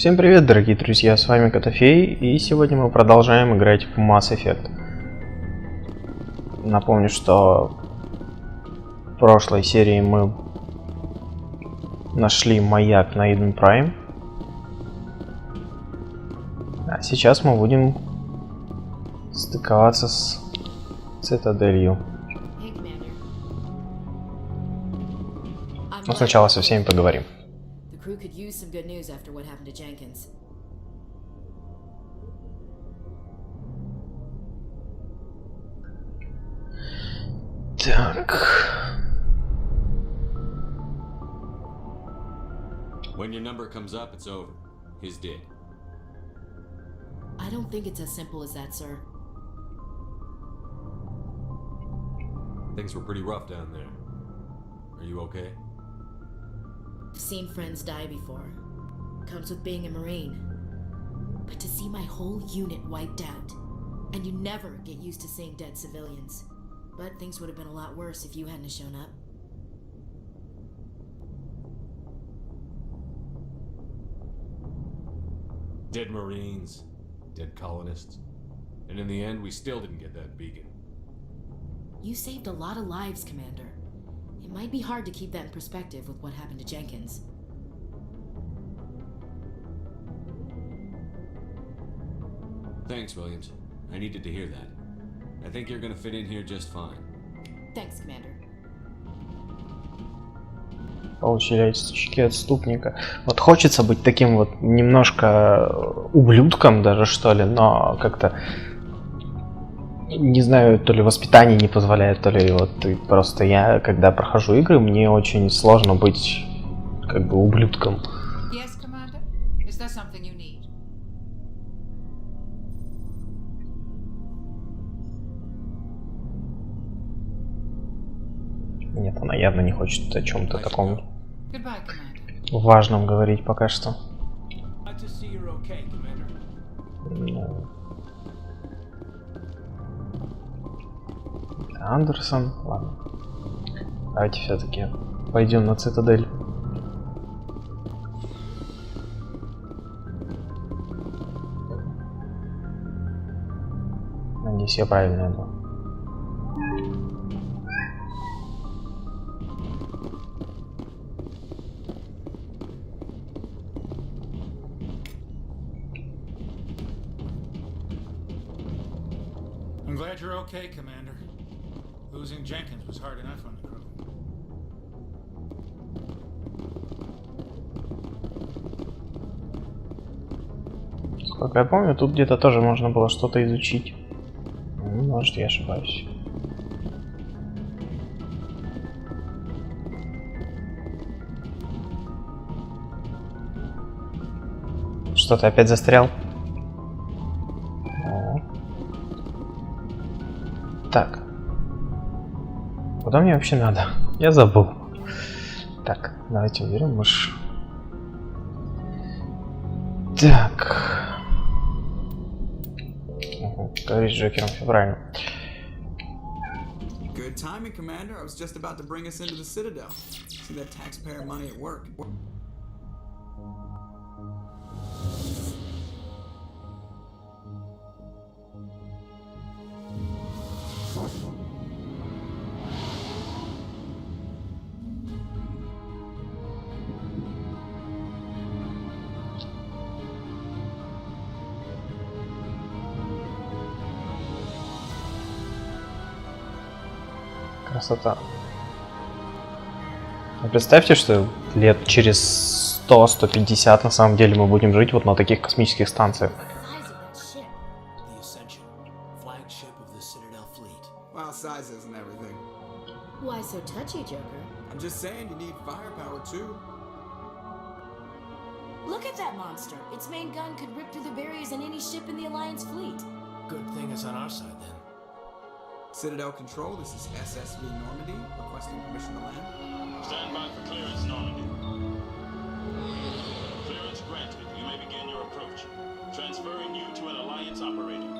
Всем привет, дорогие друзья, с вами Котофей, и сегодня мы продолжаем играть в Mass Effect. Напомню, что в прошлой серии мы нашли маяк на M.E.U.I.T.M, а сейчас мы будем стыковаться с Цитаделью. Но сначала со всеми поговорим. Crew could use some good news after what happened to Jenkins. Так. When your number comes up, it's over. He's dead. I don't think it's as simple as that, sir. Things were pretty rough down there. Are you okay? I've seen friends die before. Comes with being a Marine. But to see my whole unit wiped out, and you never get used to seeing dead civilians. But things would have been a lot worse if you hadn't shown up. Dead Marines, dead colonists. And in the end, we still didn't get that beacon. You saved a lot of lives, Commander. It might be hard to keep that in perspective with what happened to Jenkins. Thanks, Williams. I needed to hear that. I think you're gonna fit in here just fine. Thanks, Commander. Получили очки отступника. Вот хочется быть таким вот немножко ублюдком даже, что ли, но как-то не знаю, то ли воспитание не позволяет, то ли вот просто я, когда прохожу игры, мне очень сложно быть как бы ублюдком. Yes, Commander. Is there something you need? Нет, она явно не хочет о чем-то таком Goodbye, Commander. важном говорить пока что. Ну. Андерсон, ладно. Давайте все-таки пойдем на Цитадель. Надеюсь, я правильно иду. I'm glad you're okay, Commander. Losing Jenkins was hard enough on the crew. Как я помню, тут где-то тоже можно было что-то изучить. Может, я ошибаюсь. Что, ты опять застрял? О. Так. Куда мне вообще надо? Я забыл. Так, давайте уберем мышь. Так. Говорить с Джокером, все правильно. Good timing, Commander. I was just about to bring us into the Citadel. See that taxpayer money at work. Красота. Представьте, что лет через 100-150 на самом деле мы будем жить вот на таких космических станциях. Well, size isn't everything. Why so touchy, Joker? I'm just saying you need firepower too. Look at that monster. Its main gun could rip through the barriers in any ship in the Alliance fleet. Good thing it's on our side then. Citadel Control, this is SSV Normandy, requesting permission to land. Stand by for clearance, Normandy. Clearance granted. You may begin your approach. Transferring you to an Alliance operator.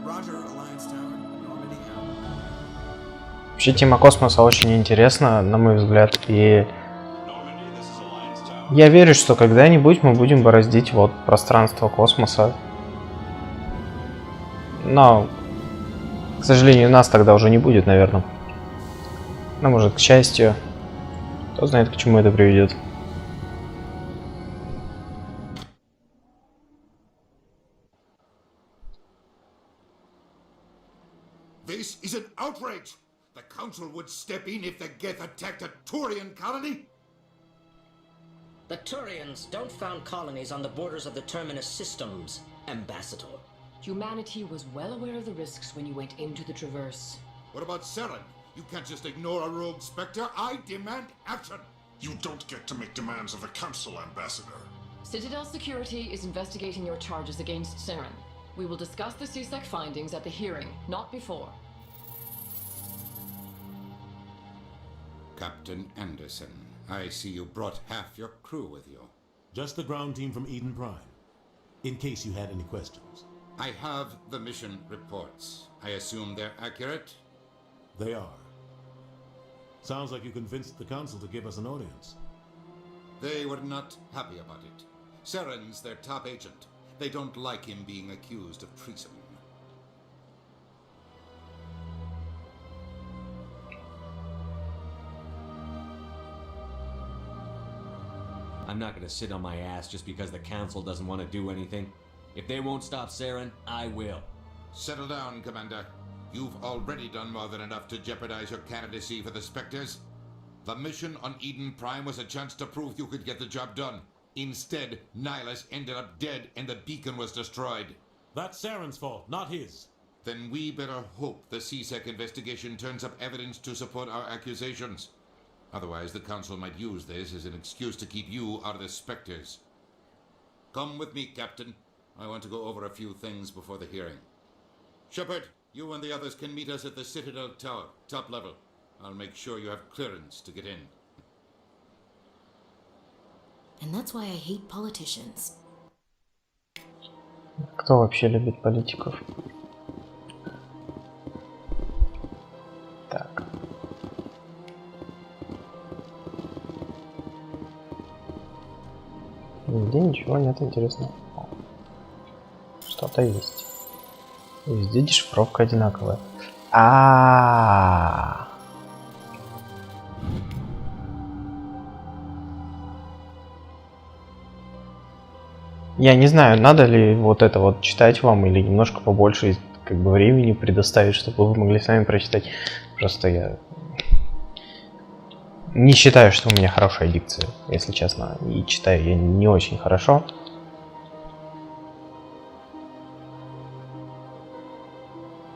Roger, Alliance Tower, Normandy out. Вообще тема космоса очень интересна, на мой взгляд, и Я верю, что когда-нибудь мы будем бороздить вот пространство космоса. Но, к сожалению, нас тогда уже не будет, наверное. Но, может, к счастью. Кто знает, к чему это приведет. This is an outrage! The Council would step in if the Geth attacked a Turian colony? The Turians don't found colonies on the borders of the Terminus systems, Ambassador. Humanity was well aware of the risks when you went into the Traverse. What about Saren? You can't just ignore a rogue Spectre. I demand action! You don't get to make demands of the Council, Ambassador. Citadel Security is investigating your charges against Saren. We will discuss the CSEC findings at the hearing, not before. Captain Anderson, I see you brought half your crew with you. Just the ground team from Eden-Prime, in case you had any questions. I have the mission reports. I assume they're accurate? They are. Sounds like you convinced the Council to give us an audience. They were not happy about it. Saren's their top agent. They don't like him being accused of treason. I'm not gonna sit on my ass just because the Council doesn't want to do anything. If they won't stop Saren, I will. Settle down, Commander. You've already done more than enough to jeopardize your candidacy for the Spectres. The mission on Eden Prime was a chance to prove you could get the job done. Instead, Nihilus ended up dead and the beacon was destroyed. That's Saren's fault, not his. Then we better hope the CSEC investigation turns up evidence to support our accusations. Otherwise, the Council might use this as an excuse to keep you out of the Spectres. Come with me, Captain. I want to go over a few things before the hearing. Shepard, you and the others can meet us at the Citadel Tower, top level. I'll make sure you have clearance to get in. And that's why I hate politicians. Кто вообще любит политиков? Так. Нигде ничего нет интересного. Что-то есть. Везде дешифровка одинаковая. Я не знаю, надо ли вот это вот читать вам или немножко побольше как бы времени предоставить, чтобы вы могли сами прочитать. Просто я не считаю, что у меня хорошая дикция, если честно. И читаю я не очень хорошо.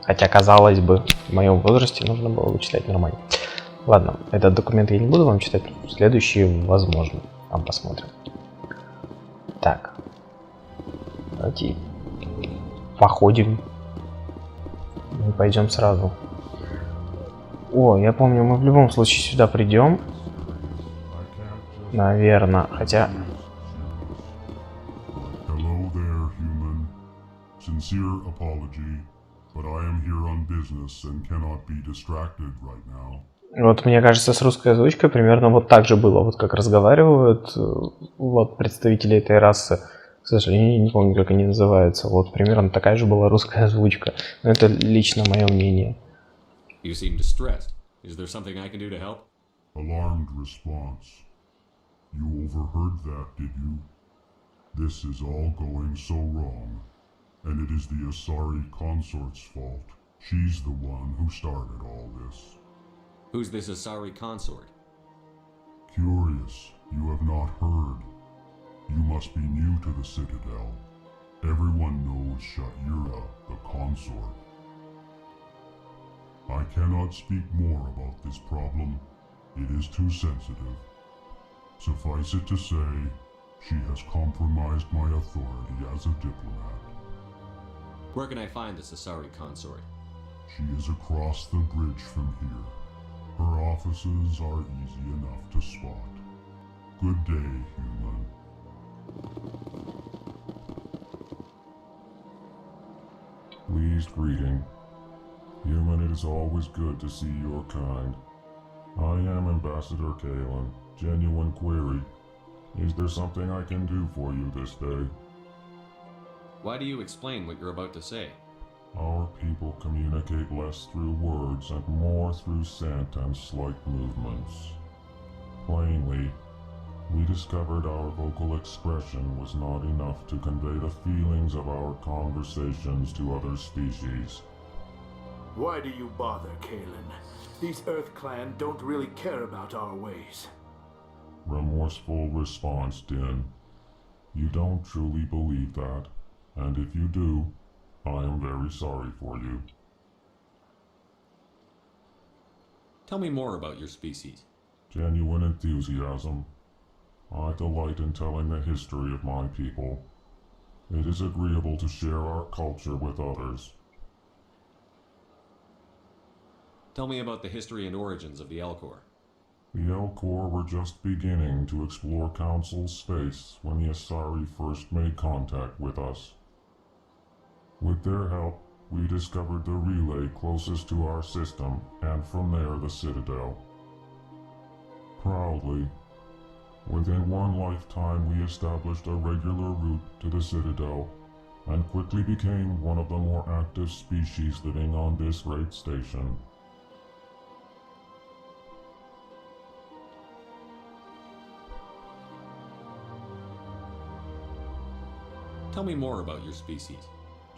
Хотя, казалось бы, в моем возрасте нужно было бы читать нормально. Ладно, этот документ я не буду вам читать. Следующий, возможно. Там посмотрим. Так. Давайте походим. Мы пойдем сразу. О, я помню, мы в любом случае сюда придем. Наверное, хотя... Hello there, human. Sincere apology, but I am here on business and cannot be distracted right now. Вот мне кажется, с русской озвучкой примерно вот так же было, вот как разговаривают вот представители этой расы. К сожалению, не помню, как они называются. Вот примерно такая же была русская озвучка. Но это лично мое мнение. You seem distressed. Is there something I can do to help? Alarmed response. You overheard that, did you? This is all going so wrong. And it is the Asari consort's fault. She's the one who started all this. Who's this Asari consort? Curious, you have not heard. You must be new to the Citadel. Everyone knows Sha'ira, the consort. I cannot speak more about this problem. It is too sensitive. Suffice it to say, she has compromised my authority as a diplomat. Where can I find this Asari consort? She is across the bridge from here. Her offices are easy enough to spot. Good day, human. Pleased greeting. Human, it is always good to see your kind. I am Ambassador Kalen. Genuine query. Is there something I can do for you this day? Why do you explain what you're about to say? Our people communicate less through words and more through scent and slight movements. Plainly, we discovered our vocal expression was not enough to convey the feelings of our conversations to other species. Why do you bother, Kalen? These Earth Clan don't really care about our ways. Remorseful response, Din. You don't truly believe that, and if you do, I am very sorry for you. Tell me more about your species. Genuine enthusiasm. I delight in telling the history of my people. It is agreeable to share our culture with others. Tell me about the history and origins of the Elcor. The Elcor were just beginning to explore Council space when the Asari first made contact with us. With their help, we discovered the relay closest to our system, and from there the Citadel. Proudly, within one lifetime we established a regular route to the Citadel, and quickly became one of the more active species living on this great station. Tell me more about your species.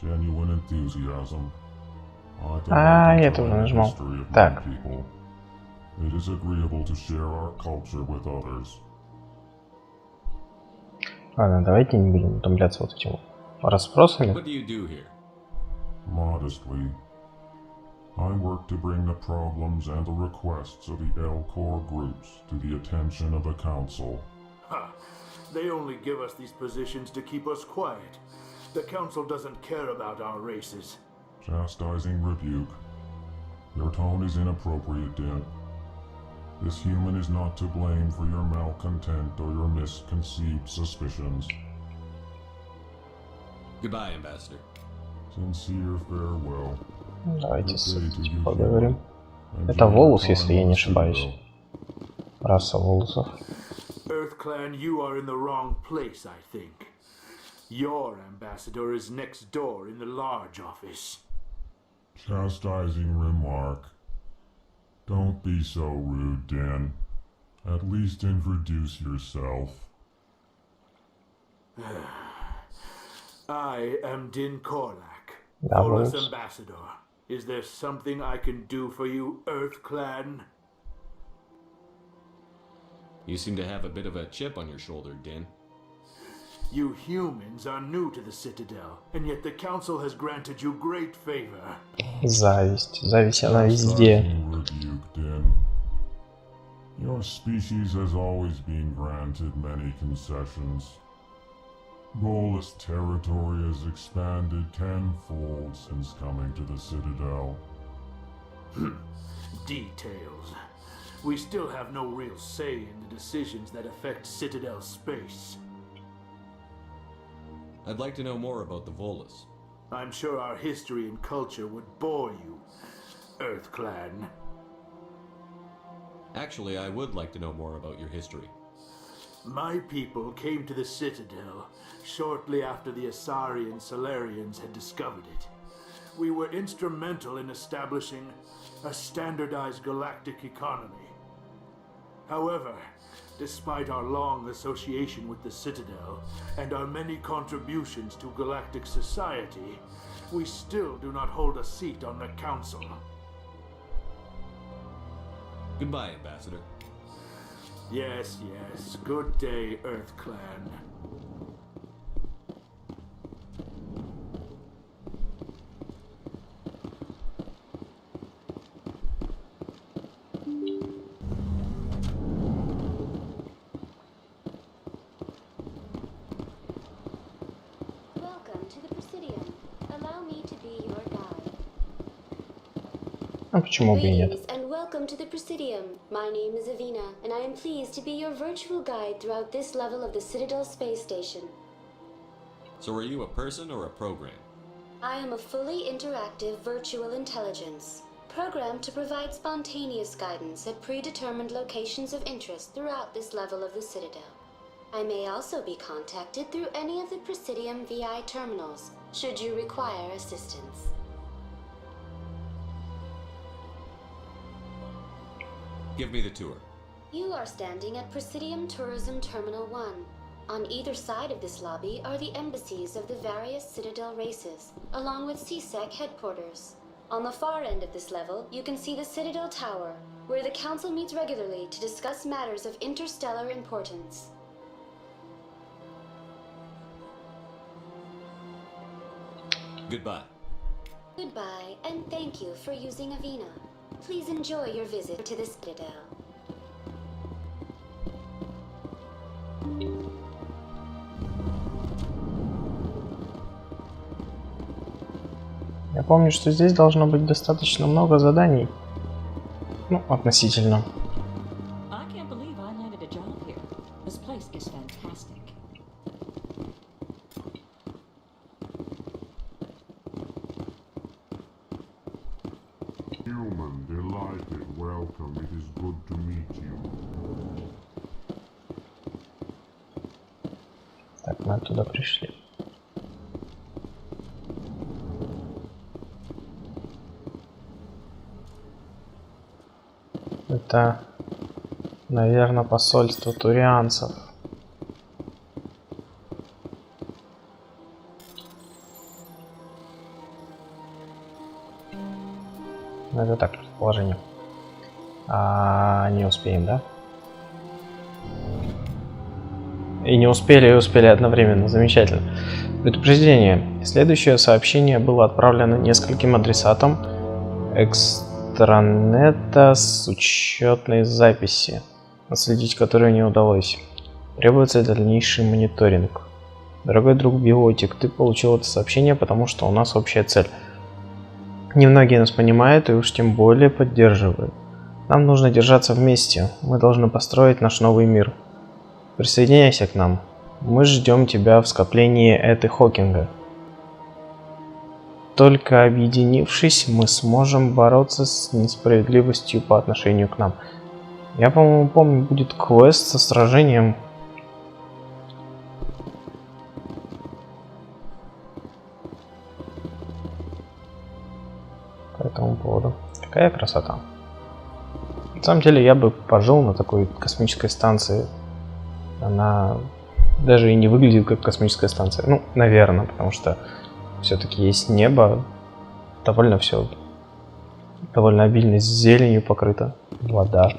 Genuine enthusiasm. Я тоже нажимал. Так. It is agreeable to share our culture with others. Ладно, давайте не будем утомляться вот этим расспросами. What do you do here? Modestly, I work to bring the problems and the requests of the Elcor groups to the attention of the Council. They only give us these positions to keep us quiet. The Council doesn't care about our races. Chastising rebuke. Your tone is inappropriate, Din. This human is not to blame for your malcontent or your misconceived suspicions. Goodbye, Ambassador. Sincere farewell. Давайте поговорим. Это волос, если я не ошибаюсь. Раса волосов. Earth Clan, you are in the wrong place, I think. Your ambassador is next door in the large office. Chastising remark. Don't be so rude, Dan. At least introduce yourself. I am Din Korlak, Volus Ambassador. Is there something I can do for you, Earth Clan? You seem to have a bit of a chip on your shoulder, Din. You humans are new to the Citadel, and yet the Council has granted you great favor. Зависть. Зависть она везде. Your species has always been granted many concessions. Volus territory has expanded tenfold since coming to the Citadel. Details. We still have no real say in the decisions that affect Citadel space. I'd like to know more about the Volus. I'm sure our history and culture would bore you, Earth Clan. Actually, I would like to know more about your history. My people came to the Citadel shortly after the Asari and Solarians had discovered it. We were instrumental in establishing a standardized galactic economy. However, despite our long association with the Citadel and our many contributions to galactic society, we still do not hold a seat on the Council. Goodbye, Ambassador. Yes, yes. Good day, Earth Clan. А почему бы и нет? Greetings and welcome to the Presidium. My name is Avina, and I am pleased to be your virtual guide throughout this level of the Citadel space station. So are you a person or a program? I am a fully interactive virtual intelligence, programmed to provide spontaneous guidance at predetermined locations of interest throughout this level of the Citadel. I may also be contacted through any of the Presidium VI terminals, should you require assistance. Give me the tour. You are standing at Presidium Tourism Terminal 1. On either side of this lobby are the embassies of the various Citadel races, along with CSEC headquarters. On the far end of this level, you can see the Citadel Tower, where the Council meets regularly to discuss matters of interstellar importance. Goodbye. Goodbye, and thank you for using Avina. Please enjoy your visit to the Citadel. Я помню, что здесь должно быть достаточно много заданий. Ну, относительно. I can't believe I landed a job here. This place is fantastic. Human, delighted, welcome. It is good to meet you. Так, мы оттуда пришли. Это, наверное, посольство турианцев. Ну, это так, предположение. Не успеем, да? И не успели, и успели одновременно. Замечательно. Предупреждение. Следующее сообщение было отправлено нескольким адресатам экстранета с учетной записи, отследить которую не удалось. Требуется дальнейший мониторинг. Дорогой друг Биотик, ты получил это сообщение, потому что у нас общая цель. Немногие нас понимают и уж тем более поддерживают. Нам нужно держаться вместе. Мы должны построить наш новый мир. Присоединяйся к нам. Мы ждем тебя в скоплении Эты Хокинга. Только объединившись, мы сможем бороться с несправедливостью по отношению к нам. Я, по-моему, помню, будет квест со сражением. По этому поводу. Какая красота. На самом деле, я бы пожил на такой космической станции. Она даже и не выглядит как космическая станция. Ну, наверное, потому что все-таки есть небо. Довольно все. Довольно обильно с зеленью покрыто. Вода.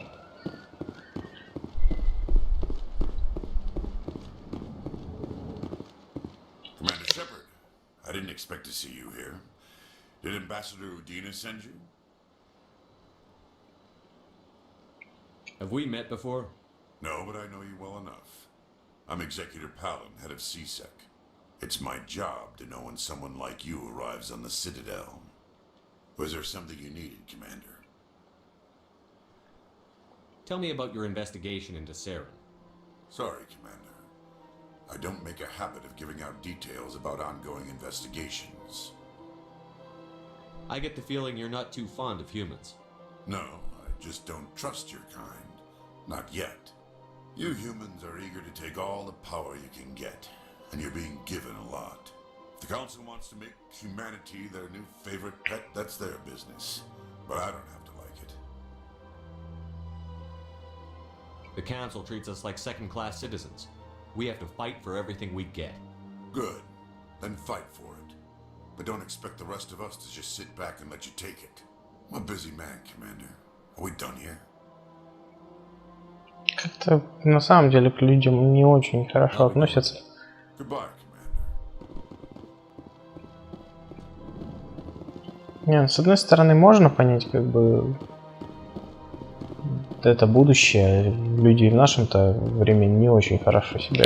Commander Shepard, I didn't expect to see you here. Did Ambassador Udina send you? Have we met before? No, but I know you well enough. I'm Executor Palin, head of CSEC. It's my job to know when someone like you arrives on the Citadel. Was there something you needed, Commander? Tell me about your investigation into Saren. Sorry, Commander. I don't make a habit of giving out details about ongoing investigations. I get the feeling you're not too fond of humans. No, I just don't trust your kind. Not yet. You humans are eager to take all the power you can get, and you're being given a lot. If the Council wants to make humanity their new favorite pet, that's their business. But I don't have to like it. The Council treats us like second-class citizens. We have to fight for everything we get. Good. Then fight for it. But don't expect the rest of us to just sit back and let you take it. I'm a busy man, Commander. Are we done here? Как-то на самом деле к людям не очень хорошо относятся. Goodbye, Не, с одной стороны, можно понять, как бы это будущее. Люди в нашем-то времени не очень хорошо себя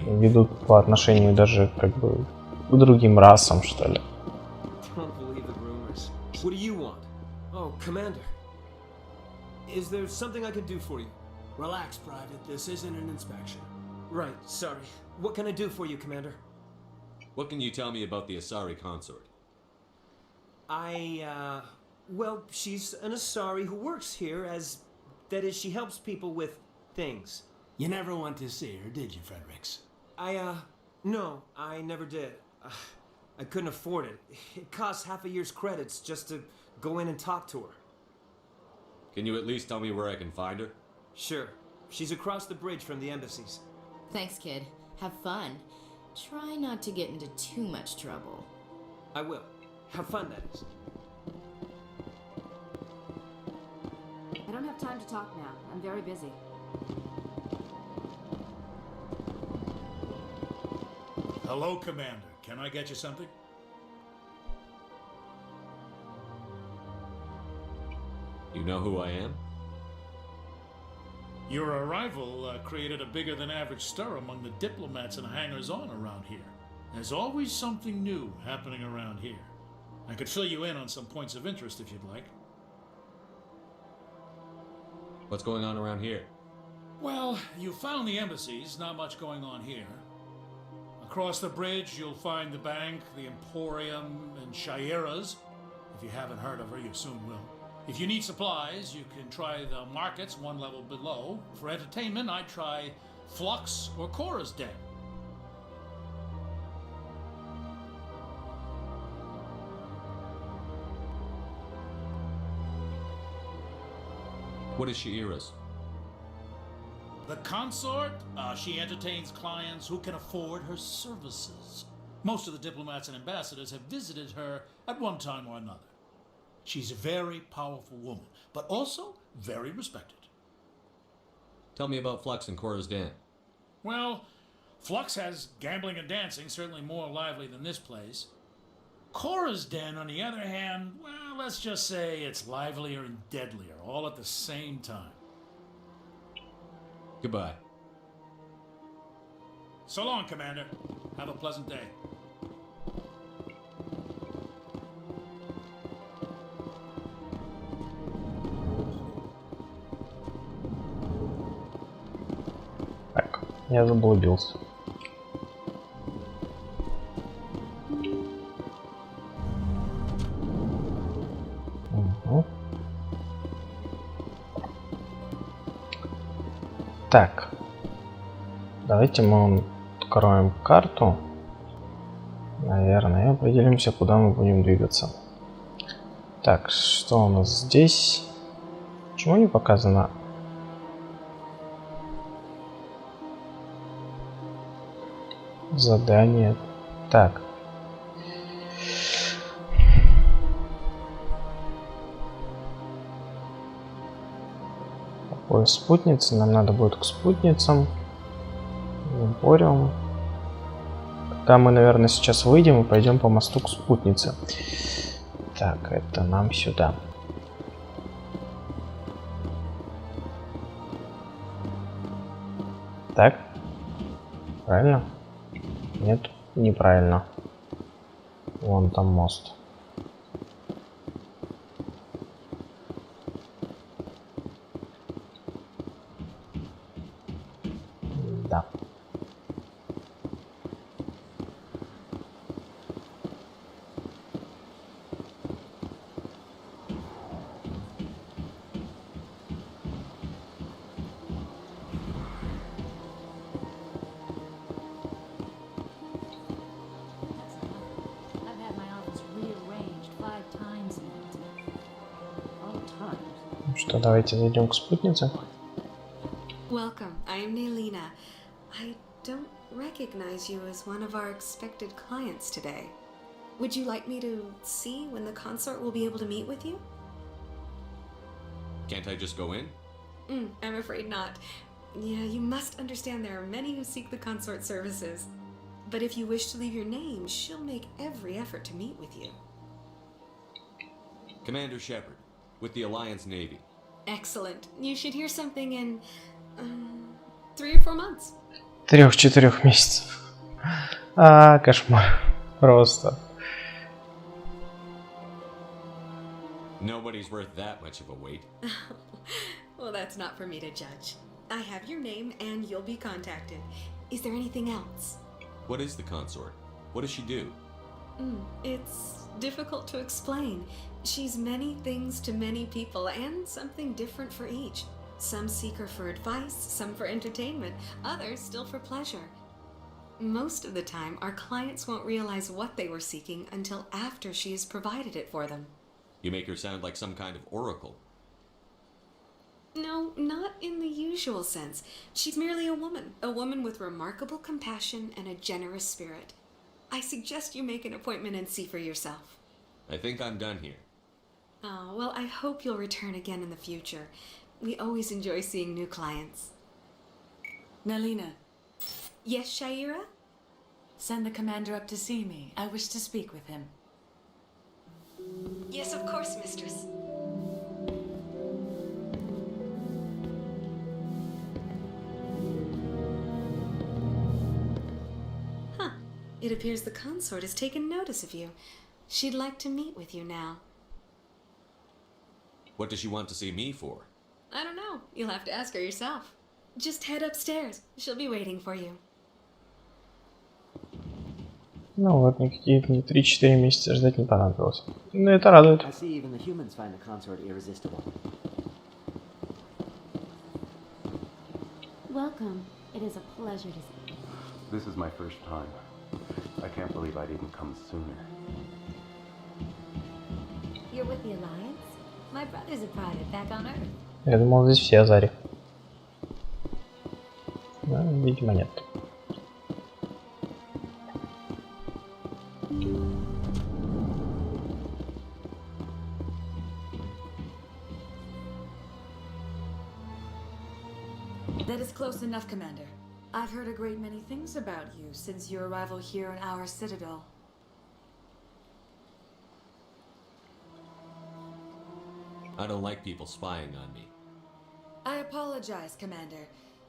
ведут по отношению даже как бы к другим расам, что ли. What do you want? Oh, Commander. Is there something I can do for you? Relax, Private. This isn't an inspection. Right, sorry. What can I do for you, Commander? What can you tell me about the Asari consort? Well, she's an Asari who works here that is, she helps people with things. You never went to see her, did you, Fredericks? No, I never did. I couldn't afford it. It costs half a year's credits just to go in and talk to her. Can you at least tell me where I can find her? Sure. She's across the bridge from the embassies. Thanks, kid. Have fun. Try not to get into too much trouble. I will. Have fun, that is. I don't have time to talk now. I'm very busy. Hello, Commander. Can I get you something? You know who I am? Your arrival created a bigger than average stir among the diplomats and hangers-on around here. There's always something new happening around here. I could fill you in on some points of interest if you'd like. What's going on around here? Well, you found the embassies, not much going on here. Across the bridge, you'll find the bank, the Emporium, and Shaira's. If you haven't heard of her, you soon will. If you need supplies, you can try the markets one level below. For entertainment, I'd try Flux or Cora's Den. What is Shaira's? The consort, she entertains clients who can afford her services. Most of the diplomats and ambassadors have visited her at one time or another. She's a very powerful woman, but also very respected. Tell me about Flux and Cora's Den. Well, Flux has gambling and dancing, certainly more lively than this place. Cora's Den, on the other hand, well, let's just say it's livelier and deadlier, all at the same time. Goodbye. So long, Commander. Have a pleasant day. Так, я заблудился. Так, давайте мы откроем карту, наверное, и определимся, куда мы будем двигаться. Так, что у нас здесь? Почему не показано? Задание. Так. Спутницы, нам надо будет к спутницам. Emporium. Тогда мы, наверное, сейчас выйдем и пойдем по мосту к спутнице. Так, это нам сюда. Так? Правильно? Нет, неправильно. Вон там мост. Да. I've had my office rearranged 5 times now. All times. Что, давайте зайдем к спутнице. Welcome, I am Nelina. I don't recognize you as one of our expected clients today. Would you like me to see when the consort will be able to meet with you? Can't I just go in? I'm afraid not. Yeah, you must understand there are many who seek the consort services. But if you wish to leave your name, she'll make every effort to meet with you. Commander Shepard, with the Alliance Navy. Excellent. You should hear something in 3 or 4 months. 3-4 месяцев. А, кошмар. Просто. Nobody's worth that much of a wait. Well, that's not for me to judge. I have your name and you'll be contacted. Is there anything else? What is the consort? What does she do? It's difficult to explain. She's many things to many people and something different for each. Some seek her for advice, some for entertainment, others still for pleasure. Most of the time, our clients won't realize what they were seeking until after she has provided it for them. You make her sound like some kind of oracle. No, not in the usual sense. She's merely a woman with remarkable compassion and a generous spirit. I suggest you make an appointment and see for yourself. I think I'm done here. Oh, well, I hope you'll return again in the future. We always enjoy seeing new clients. Nelina. Yes, Shaira? Send the commander up to see me. I wish to speak with him. Yes, of course, mistress. Huh. It appears the consort has taken notice of you. She'd like to meet with you now. What does she want to see me for? I don't know. You'll have to ask her yourself. Just head upstairs. She'll be waiting for you. Ну вот, никаких не 3-4 месяца ждать не понадобилось. Ну это радует. I see even the humans find the consort irresistible. Welcome. It is a pleasure to see you. This is my first time. I can't believe I didn't come sooner. You're with the Alliance? My brother's a private back on Earth. Я думал, здесь все Азари. Но, видимо, нет. That is close enough, Commander. I've heard a great many things about you since your arrival here in our citadel. I don't like people spying on me. I apologize, Commander.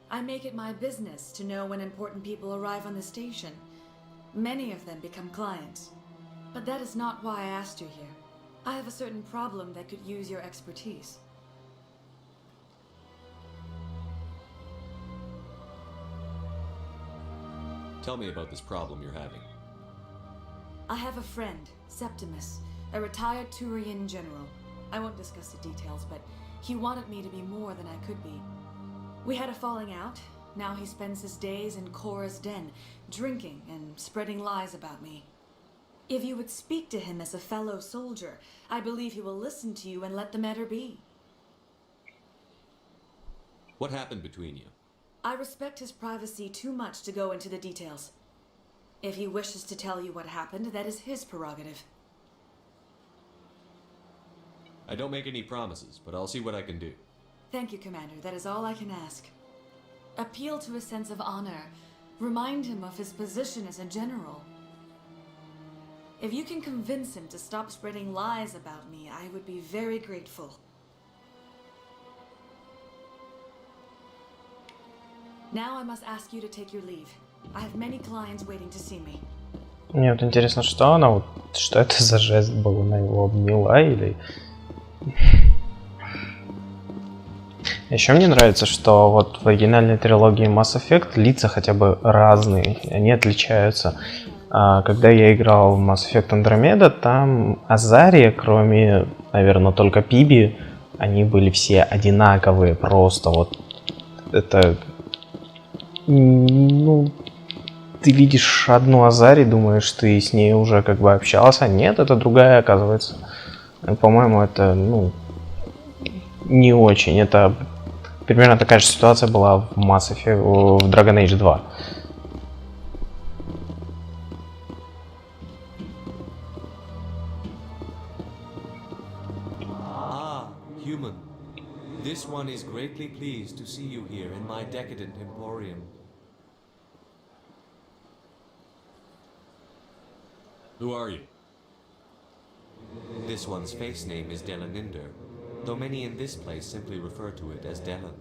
I make it my business to know when important people arrive on the station. Many of them become clients. But that is not why I asked you here. I have a certain problem that could use your expertise. Tell me about this problem you're having. I have a friend, Septimus, a retired Turian general. I won't discuss the details, but he wanted me to be more than I could be. We had a falling out. Now he spends his days in Cora's den, drinking and spreading lies about me. If you would speak to him as a fellow soldier, I believe he will listen to you and let the matter be. What happened between you? I respect his privacy too much to go into the details. If he wishes to tell you what happened, that is his prerogative. I don't make any promises, but I'll see what I can do. Thank you, Commander. That is all I can ask. Appeal to his sense of honor. Remind him of his position as a general. If you can convince him to stop spreading lies about me, I would be very grateful. Now I must ask you to take your leave. I have many clients waiting to see me. Мне вот интересно, что она вот, что это за жест был, она его обняла или... Еще мне нравится, что вот в оригинальной трилогии Mass Effect лица хотя бы разные, они отличаются. Когда я играл в Mass Effect Andromeda, там Азария, кроме, наверное, только Пиби, они были все одинаковые, просто вот это... Ну, ты видишь одну Азари, думаешь, ты с ней уже как бы общался. Нет, это другая, оказывается. По-моему, это, ну, не очень. Это примерно такая же ситуация была в Mass Effect, в Dragon Age 2. Ah, human. This one is greatly pleased to see you here in my decadent emporium. Who are you? This one's face name is Delaninder, though many in this place simply refer to it as Delan.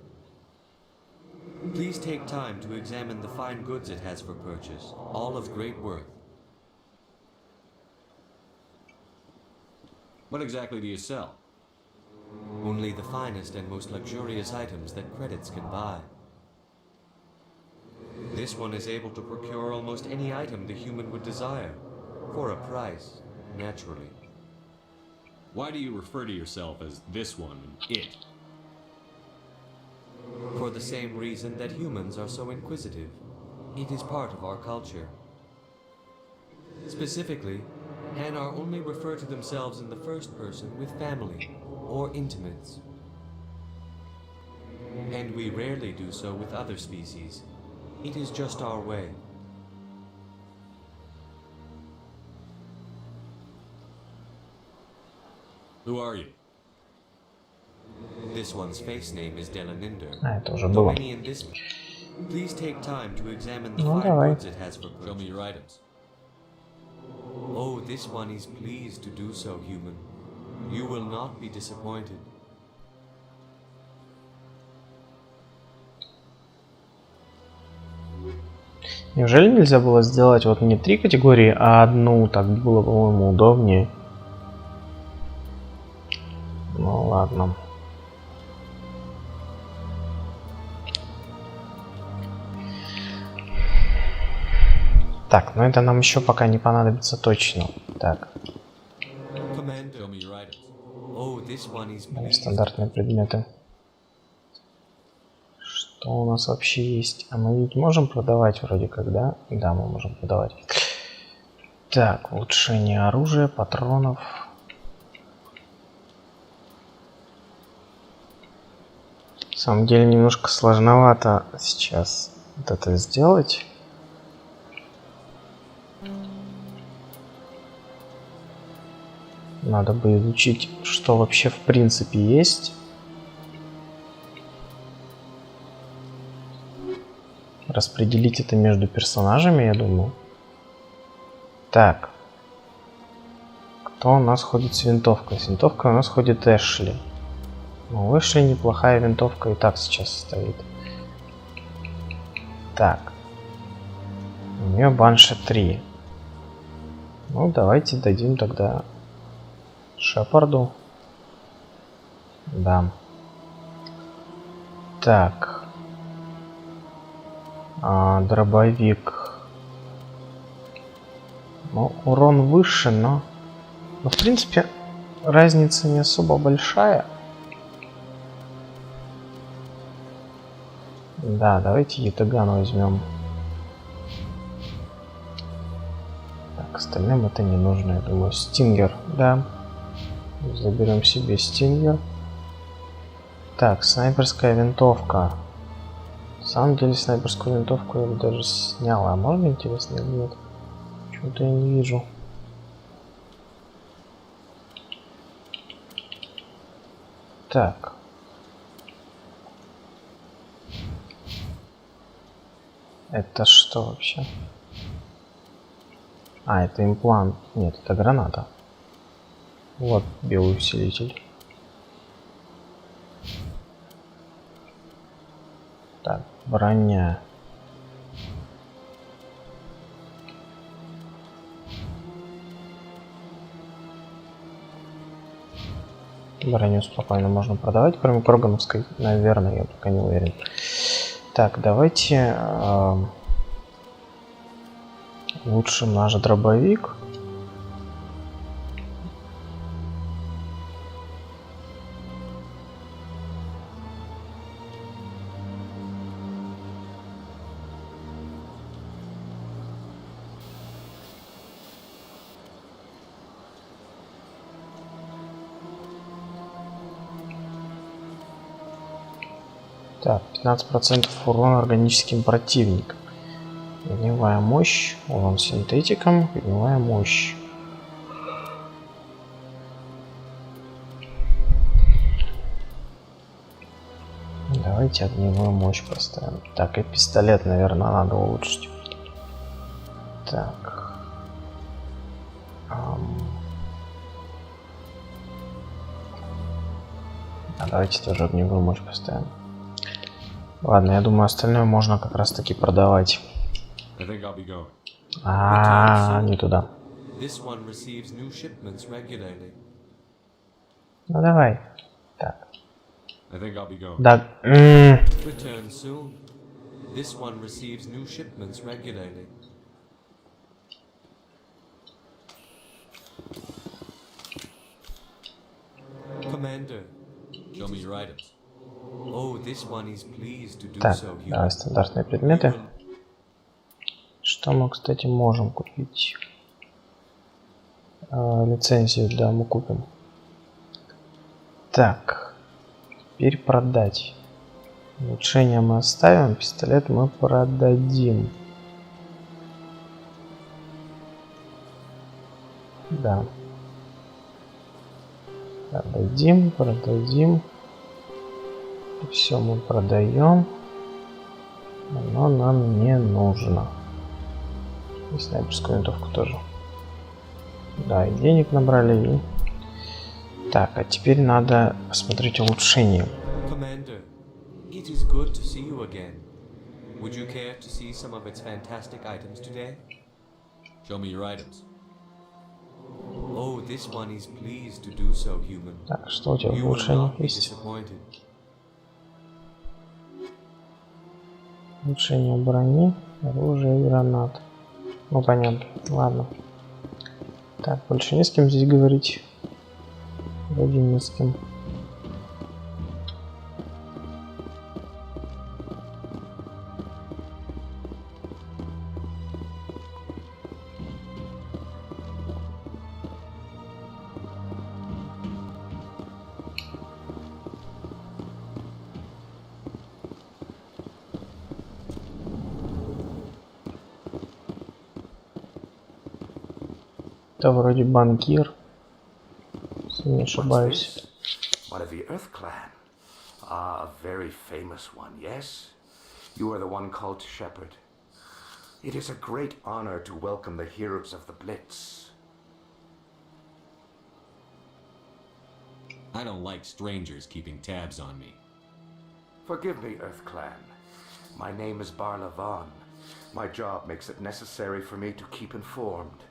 Please take time to examine the fine goods it has for purchase, all of great worth. What exactly do you sell? Only the finest and most luxurious items that credits can buy. This one is able to procure almost any item the human would desire. For a price, naturally. Why do you refer to yourself as this one, it? For the same reason that humans are so inquisitive. It is part of our culture. Specifically, Hanar only refer to themselves in the first person with family or intimates. And we rarely do so with other species. It is just our way. Who are you? This one's face name is Delaninder. Это уже было. Please take time to examine the Ну, fine давай. goods it has for purchase. Show me your items. Oh, this one is pleased to do so, human. You will not be disappointed. Неужели нельзя было сделать вот не 3 категории, а одну? Так было, по-моему, удобнее. Ну ладно. Так, но это нам еще пока не понадобится точно. Так. Стандартные предметы. Что у нас вообще есть? А мы ведь можем продавать вроде как, да? Да, мы можем продавать. Так, улучшение оружия, патронов. На самом деле немножко сложновато сейчас вот это сделать. Надо бы изучить, что вообще в принципе есть. Распределить это между персонажами, я думаю. Так. Кто у нас ходит с винтовкой? С винтовкой у нас ходит Эшли. Ну, у Эшли неплохая винтовка и так сейчас стоит. Так. У нее банша 3. Ну, давайте дадим тогда Шепарду. Да. Так. Дробовик. Ну, урон выше, но в принципе разница не особо большая. Да, давайте Ятаган возьмем. Так, остальным это не нужно, я думаю. Стингер, да. Заберем себе Стингер. Так, снайперская винтовка. На самом деле снайперскую винтовку я бы даже снял. А можно, интересно, или нет? Почему-то я не вижу. Так. Это что вообще? А, это имплант. Нет, это граната. Вот белый усилитель. Так, броня. Броню спокойно можно продавать, кроме Крогановской, наверное, я пока не уверен. Так, давайте улучшим наш дробовик. Так, 15% урона органическим противникам. Огневая мощь, урон синтетикам, огневая мощь. Давайте огневую мощь поставим. Так, и пистолет, наверное, надо улучшить. Так. Давайте тоже огневую мощь поставим. Ладно, я думаю, остальное можно как раз таки продавать. Не туда. Ну давай. Так. Да. Commander, show me your items. Oh, this one is pleased to do Так, so, human. давай стандартные предметы. Что мы, кстати, можем купить? Лицензию, да, мы купим. Так, теперь продать. Улучшение мы оставим, пистолет мы продадим. Да. Продадим. Все мы продаем. Оно нам не нужно. И снайперскую винтовку тоже. Да, и денег набрали. И... Так, а теперь надо посмотреть улучшение. Commander, it is good to see you again. Would you care to see some of its fantastic items today? Show me your items. Oh, this one is pleased to do so, human. Так, что у тебя в You will улучшениях not be есть? disappointed. Улучшение брони, оружия и гранат. Ну, понятно. Ладно. Так, больше не с кем здесь говорить. Вроде не с кем. Это вроде банкир, если не ошибаюсь. One of the Earth clan. Ah, a very famous one, yes? You are the one called Shepard. It is a great honor to welcome the heroes of the Blitz. I don't like strangers keeping tabs on me. Forgive me, Earth clan. My name is Barla Vaughn. My job makes it necessary for me to keep informed.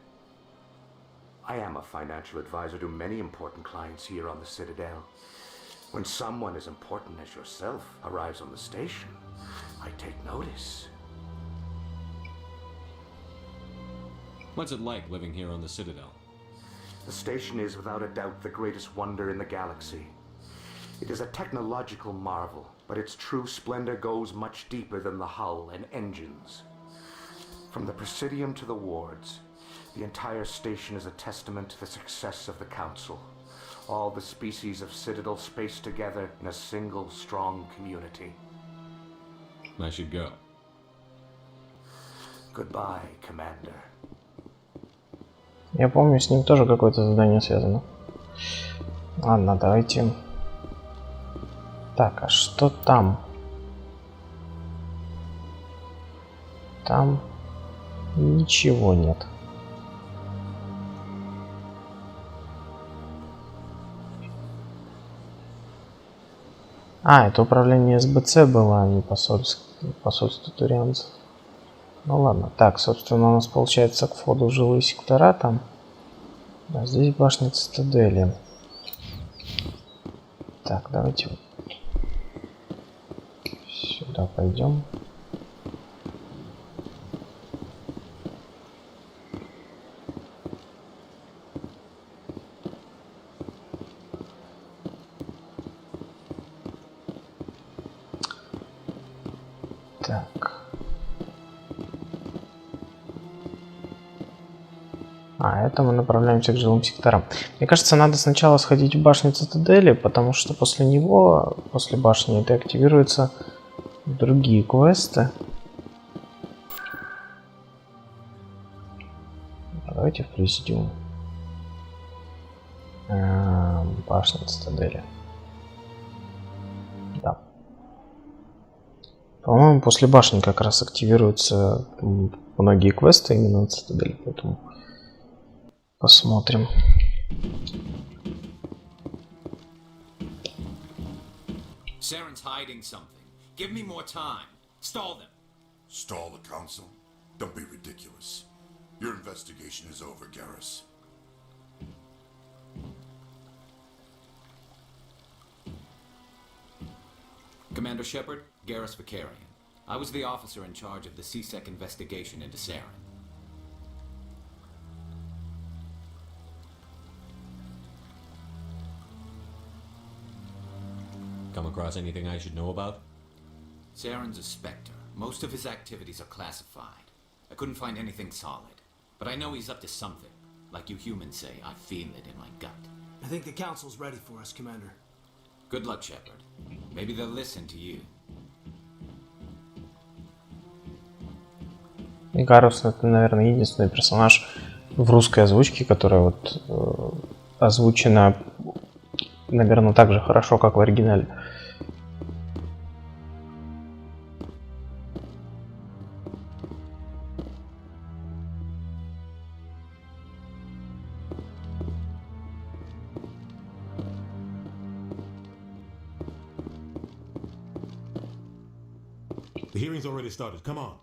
I am a financial advisor to many important clients here on the Citadel. When someone as important as yourself arrives on the station, I take notice. What's it like living here on the Citadel? The station is without a doubt the greatest wonder in the galaxy. It is a technological marvel, but its true splendor goes much deeper than the hull and engines. From the Presidium to the wards, the entire station is a testament to the success of the Council. All the species of Citadel spaced together in a single strong community. I should go. Goodbye, Commander. Я помню, с ним тоже какое-то задание связано. Ладно, давайте. Так, а что там? Там ничего нет. А, это управление СБЦ было, а не посольство турианцев. Ну ладно. Так, собственно, у нас получается к входу в жилые сектора там. А здесь башня Цитадели. Так, давайте вот сюда пойдем. Так. А, это мы направляемся к жилым секторам. Мне кажется, надо сначала сходить в башню Цитадели, потому что после него, после башни, это активируются другие квесты. Давайте в Президиум. Башня Цитадели. Да. По-моему, после башни как раз активируются многие квесты именно на Цитадели, поэтому посмотрим. Saren's hiding something. Give me more time. Stall them. Stall the council? Don't be ridiculous. Your investigation is over, Garrus. Commander Shepard, Garrus Vicarian. I was the officer in charge of the CSEC investigation into Saren. Come across anything I should know about? Saren's a Spectre. Most of his activities are classified. I couldn't find anything solid. But I know he's up to something. Like you humans say, I feel it in my gut. I think the council's ready for us, Commander. Good luck, Shepard. Maybe they'll listen to you. И Гарус — это, наверное, единственный персонаж в русской озвучке, которая вот озвучена, наверное, так же хорошо, как в оригинале. The hearing's already started. Come on.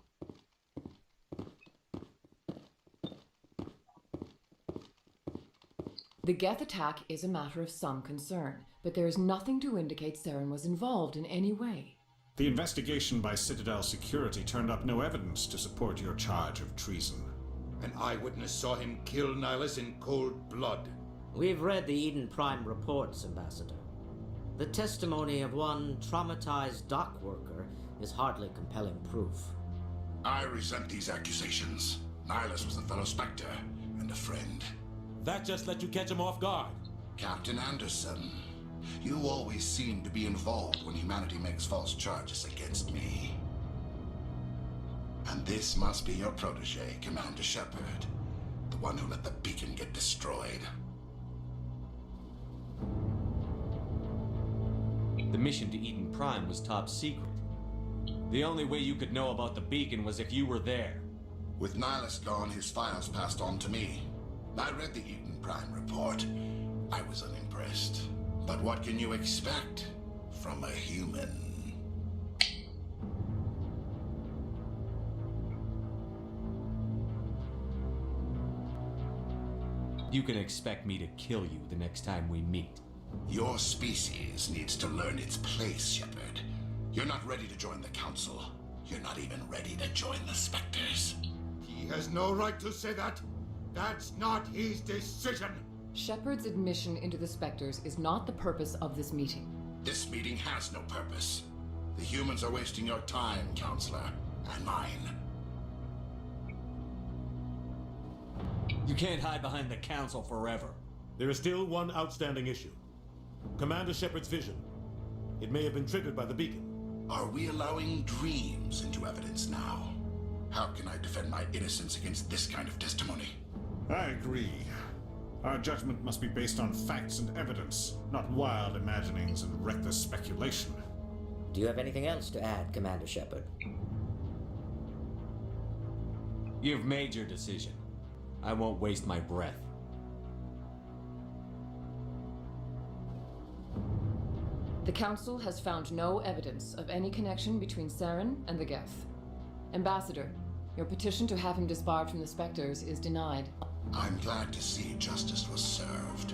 The Geth attack is a matter of some concern, but there is nothing to indicate Saren was involved in any way. The investigation by Citadel Security turned up no evidence to support your charge of treason. An eyewitness saw him kill Nihilus in cold blood. We've read the M.E.U.I.T.M reports, Ambassador. The testimony of one traumatized dock worker is hardly compelling proof. I resent these accusations. Nihilus was a fellow Spectre and a friend. That just let you catch him off guard. Captain Anderson, you always seem to be involved when humanity makes false charges against me. And this must be your protege, Commander Shepard, the one who let the beacon get destroyed. The mission to M.E.U.I.T.M was top secret. The only way you could know about the beacon was if you were there. With Nihilus gone, his files passed on to me. I read the M.E.U.I.T.M report. I was unimpressed. But what can you expect from a human? You can expect me to kill you the next time we meet. Your species needs to learn its place, Shepard. You're not ready to join the Council. You're not even ready to join the Spectres. He has no right to say that. That's not his decision. Shepard's admission into the Spectres is not the purpose of this meeting. This meeting has no purpose. The humans are wasting your time, Counselor, and mine. You can't hide behind the Council forever. There is still one outstanding issue. Commander Shepard's vision. It may have been triggered by the beacon. Are we allowing dreams into evidence now? How can I defend my innocence against this kind of testimony? I agree. Our judgment must be based on facts and evidence, not wild imaginings and reckless speculation. Do you have anything else to add, Commander Shepard? You've made your decision. I won't waste my breath. The Council has found no evidence of any connection between Saren and the Geth. Ambassador, your petition to have him disbarred from the Spectres is denied. I'm glad to see justice was served.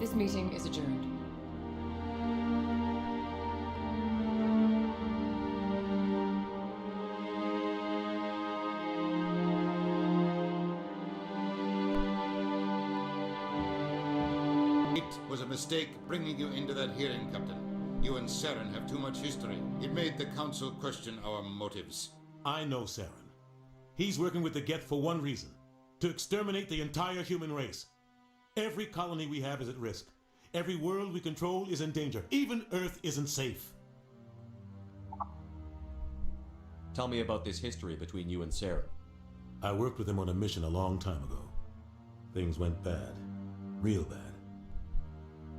This meeting is adjourned. It was a mistake bringing you into that hearing, Captain. You and Saren have too much history. It made the Council question our motives. I know Saren. He's working with the Geth for one reason. To exterminate the entire human race. Every colony we have is at risk. Every world we control is in danger. Even Earth isn't safe. Tell me about this history between you and Saren. I worked with him on a mission a long time ago. Things went bad. Real bad.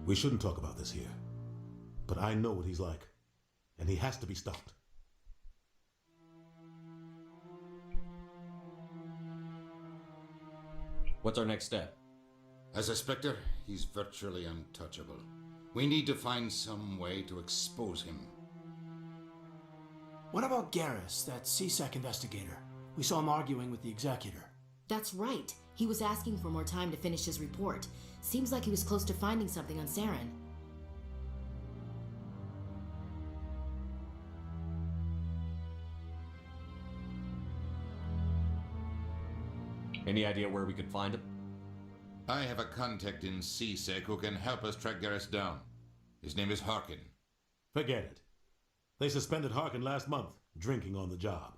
We shouldn't talk about this here. But I know what he's like. And he has to be stopped. What's our next step? As a Spectre, he's virtually untouchable. We need to find some way to expose him. What about Garrus, that CSEC investigator? We saw him arguing with the Executor. That's right. He was asking for more time to finish his report. Seems like he was close to finding something on Saren. Any idea where we could find him? I have a contact in CSEC who can help us track Garrus down. His name is Harkin. Forget it. They suspended Harkin last month, drinking on the job.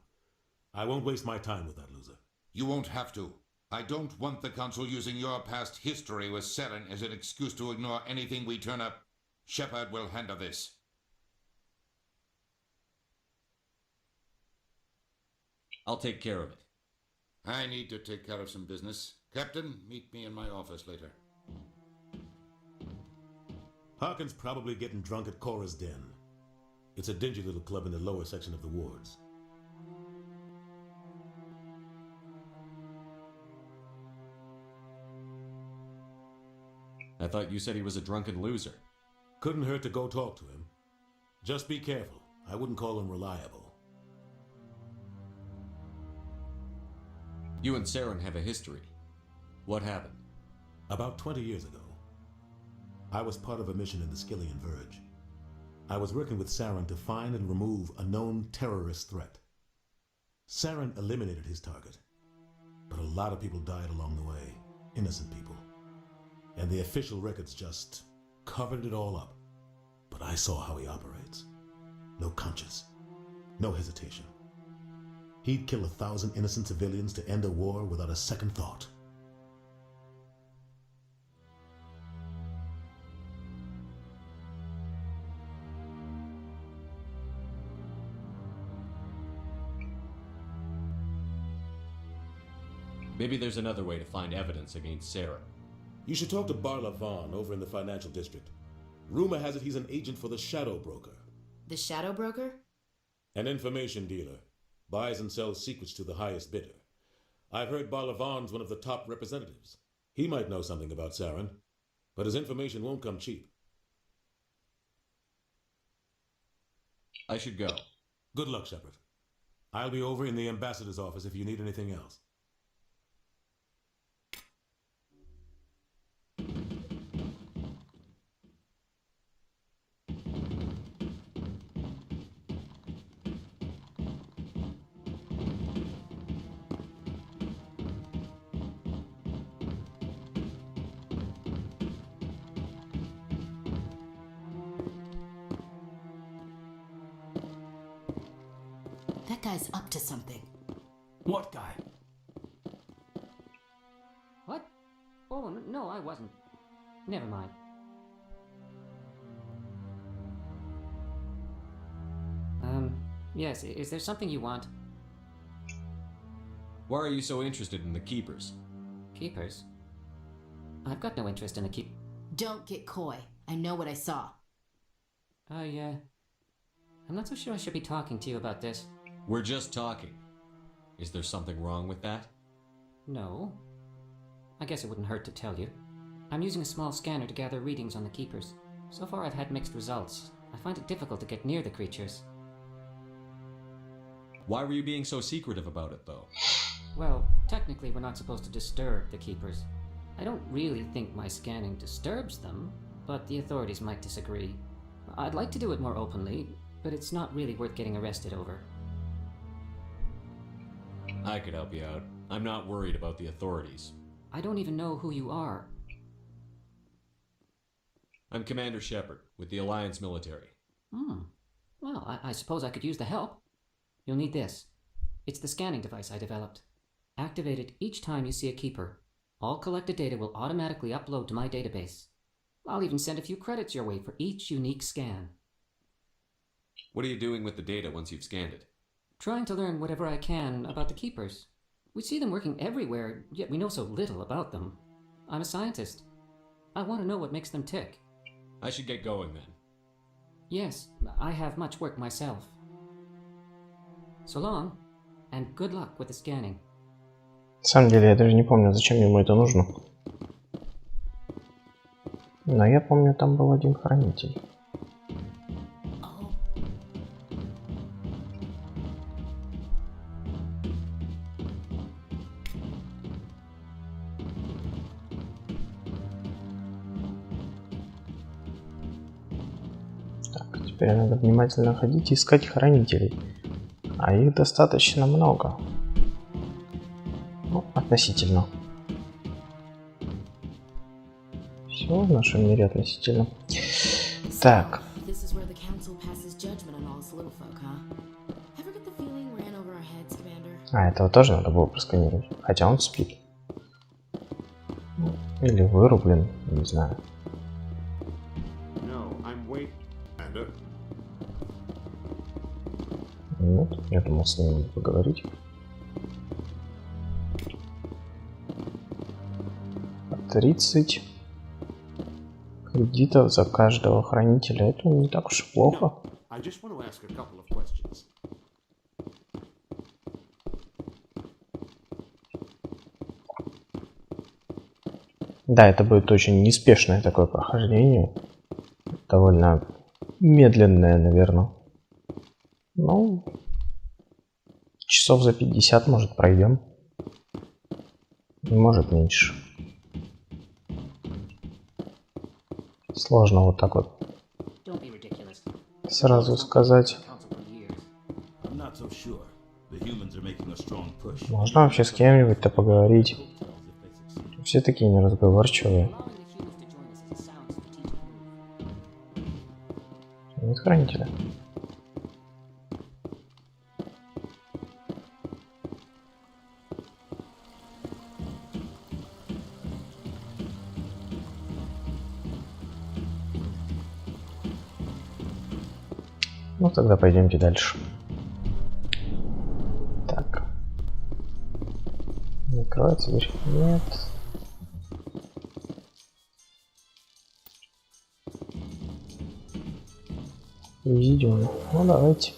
I won't waste my time with that loser. You won't have to. I don't want the Council using your past history with Saren as an excuse to ignore anything we turn up. Shepard will handle this. I'll take care of it. I need to take care of some business. Captain, meet me in my office later. Harkin's probably getting drunk at Cora's Den. It's a dingy little club in the lower section of the wards. I thought you said he was a drunken loser. Couldn't hurt to go talk to him. Just be careful. I wouldn't call him reliable. You and Saren have a history. What happened? About 20 years ago, I was part of a mission in the Skillian Verge. I was working with Saren to find and remove a known terrorist threat. Saren eliminated his target, but a lot of people died along the way, innocent people. And the official records just covered it all up. But I saw how he operates. No conscience, no hesitation. He'd kill 1,000 innocent civilians to end a war without a second thought. Maybe there's another way to find evidence against Saren. You should talk to Barla Vaughn over in the financial district. Rumor has it he's an agent for the Shadow Broker. The Shadow Broker? An information dealer. Buys and sells secrets to the highest bidder. I've heard Barla Vaughn's one of the top representatives. He might know something about Saren, but his information won't come cheap. I should go. Good luck, Shepard. I'll be over in the ambassador's office if you need anything else. That guy's up to something. What guy? What? Oh, no, I wasn't. Never mind. Yes, is there something you want? Why are you so interested in the Keepers? Keepers? I've got no interest in the keep... Don't get coy. I know what I saw. I'm not so sure I should be talking to you about this. We're just talking. Is there something wrong with that? No. I guess it wouldn't hurt to tell you. I'm using a small scanner to gather readings on the Keepers. So far I've had mixed results. I find it difficult to get near the creatures. Why were you being so secretive about it, though? Well, technically we're not supposed to disturb the Keepers. I don't really think my scanning disturbs them, but the authorities might disagree. I'd like to do it more openly, but it's not really worth getting arrested over. I could help you out. I'm not worried about the authorities. I don't even know who you are. I'm Commander Shepard, with the Alliance military. Well, I suppose I could use the help. You'll need this. It's the scanning device I developed. Activate it each time you see a Keeper. All collected data will automatically upload to my database. I'll even send a few credits your way for each unique scan. What are you doing with the data once you've scanned it? Trying to learn whatever I can about the Keepers. We see them working everywhere, yet we know so little about them. I'm a scientist. I want to know what makes them tick. I should get going then. Yes, I have much work myself. So long, and good luck with the scanning. На самом деле, я даже не помню, зачем ему это нужно. Но я помню, там был один хранитель. Так, теперь надо внимательно ходить и искать хранителей. А их достаточно много. Ну, относительно. Все в нашем мире относительно. Так. This is where the council passes judgment on all its little folk, huh? Ever get the feeling ran over our heads, Commander? А, этого тоже надо было просканировать. Хотя он спит. Или вырублен, не знаю. Нет, я думал с ним поговорить. 30 кредитов за каждого хранителя. Это не так уж и плохо. Да, это будет очень неспешное такое прохождение. Довольно медленное, наверное. Ну, часов за 50, может, пройдем. Может, меньше. Сложно вот так вот сразу сказать. Можно вообще с кем-нибудь-то поговорить? Все такие неразговорчивые. Нет хранителя. Ну тогда пойдемте дальше. Так. Закрывается дверь? Нет. Видео. Ну давайте.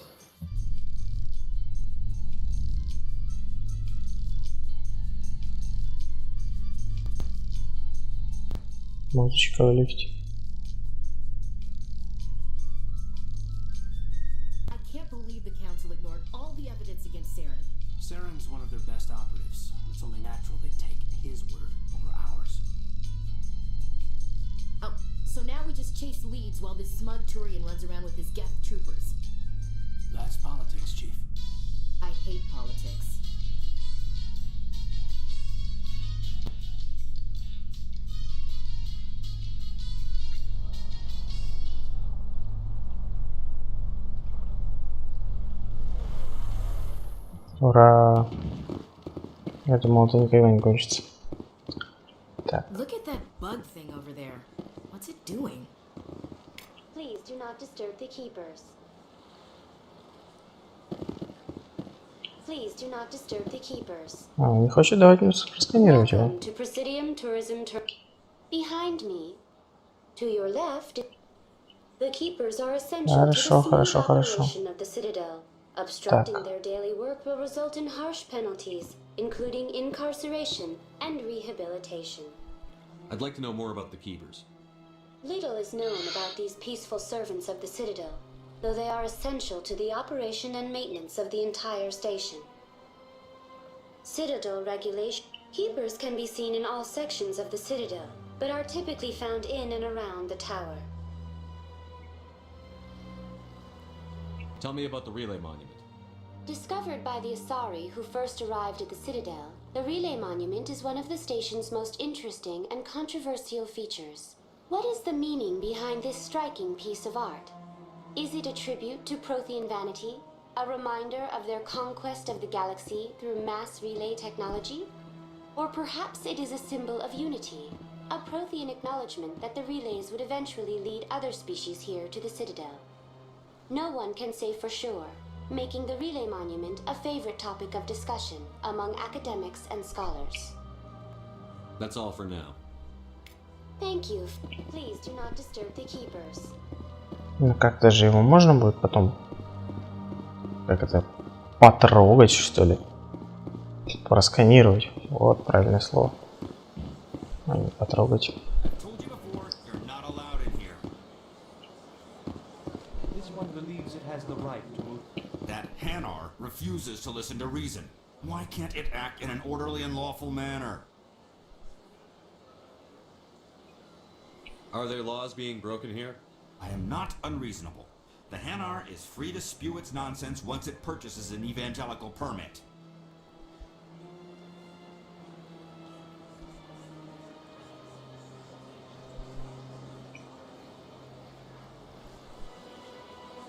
Музычка в лифте. Saren's one of their best operatives. It's only natural they take his word over ours. Oh, so now we just chase leads while this smug Turian runs around with his Geth troopers. That's politics, Chief. I hate politics. Ура! Я думал, это никогда не кончится. Так. Look at that bug thing over there. What's it doing? Please do not disturb the keepers. Please do not disturb the keepers. Он не хочет давать мне просканировать его. To Presidium Tourism Behind me. To your left. The keepers are essential to the smooth operation of the Citadel. Obstructing their daily work will result in harsh penalties, including incarceration and rehabilitation. I'd like to know more about the keepers. Little is known about these peaceful servants of the Citadel, though they are essential to the operation and maintenance of the entire station. Citadel regulation. Keepers can be seen in all sections of the Citadel, but are typically found in and around the tower. Tell me about the relay monument. Discovered by the Asari who first arrived at the Citadel, the relay monument is one of the station's most interesting and controversial features. What is the meaning behind this striking piece of art? Is it a tribute to Prothean vanity? A reminder of their conquest of the galaxy through mass relay technology? Or perhaps it is a symbol of unity, a Prothean acknowledgement that the relays would eventually lead other species here to the Citadel. No one can say for sure, making the relay monument a favorite topic of discussion among academics and scholars. That's all for now. Thank you. Please do not disturb the keepers. Ну как-то же его можно будет потом, как это, потрогать, что ли? Просканировать. Вот правильное слово. А не потрогать. That Hanar refuses to listen to reason. Why can't it act in an orderly and lawful manner? Are there laws being broken here? I am not unreasonable. The Hanar is free to spew its nonsense once it purchases an evangelical permit.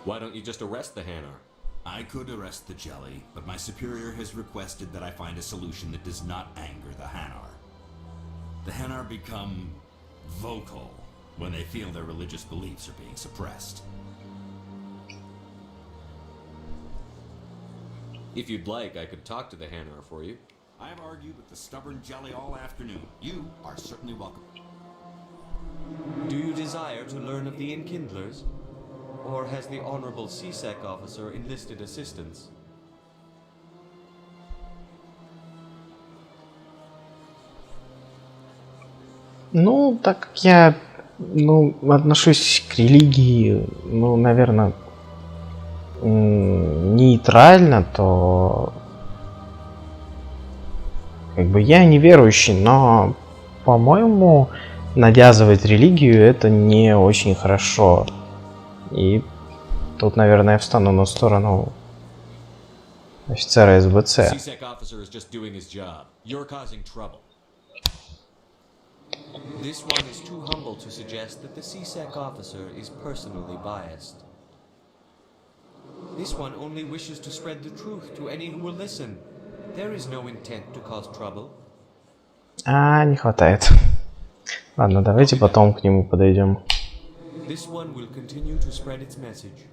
Why don't you just arrest the Hanar? I could arrest the jelly, but my superior has requested that I find a solution that does not anger the Hanar. The Hanar become vocal when they feel their religious beliefs are being suppressed. If you'd like, I could talk to the Hanar for you. I have argued with the stubborn jelly all afternoon. You are certainly welcome. Do you desire to learn of the Enkindlers? Or has the Honorable CSEC officer enlisted assistance? Ну, так как я, отношусь к религии, наверное, нейтрально, то как бы я неверующий, но, по-моему, навязывать религию это не очень хорошо. И тут, наверное, я встану на сторону офицера СБЦ. CSEC officer is just doing his job. You're causing trouble. This one is too humble to suggest that the CSEC officer is personally biased. This one only wishes to spread the truth to any who will listen. There is no intent to cause trouble. Не хватает. Ладно, давайте потом к нему подойдем. This one will continue to spread its message.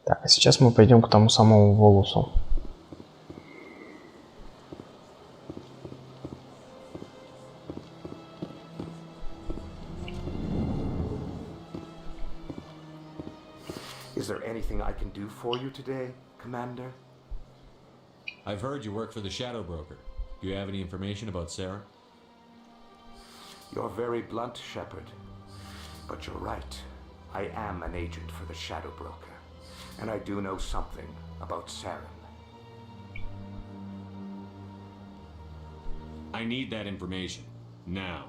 Так, а сейчас мы пойдем к тому самому волосу. Is there anything I can do for you today, Commander? I've heard you work for the Shadow Broker. Do you have any information about Sarah? You're very blunt, Shepard. But you're right. I am an agent for the Shadow Broker. And I do know something about Saren. I need that information. Now.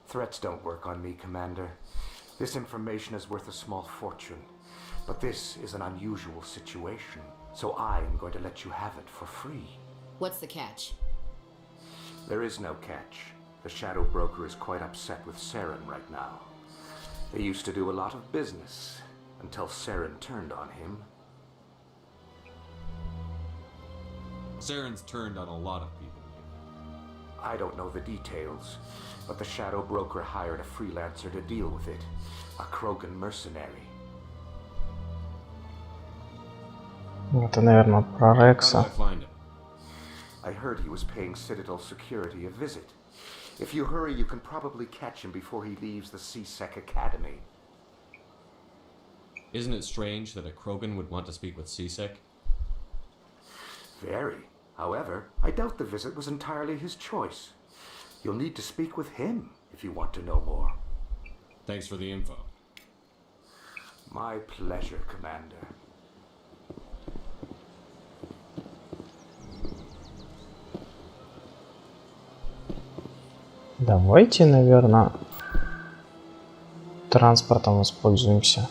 Threats don't work on me, Commander. This information is worth a small fortune. But this is an unusual situation, so I am going to let you have it for free. What's the catch? There is no catch. The Shadow Broker is quite upset with Saren right now. They used to do a lot of business, until Saren turned on him. Saren's turned on a lot of people. I don't know the details, but the Shadow Broker hired a freelancer to deal with it. A Krogan mercenary. Это, наверное, про Рекса. I heard he was paying Citadel security a visit. If you hurry, you can probably catch him before he leaves the CSEC Academy. Isn't it strange that a Krogan would want to speak with CSEC? Very. However, I doubt the visit was entirely his choice. You'll need to speak with him if you want to know more. Thanks for the info. My pleasure, Commander. Давайте, наверное, транспортом воспользуемся.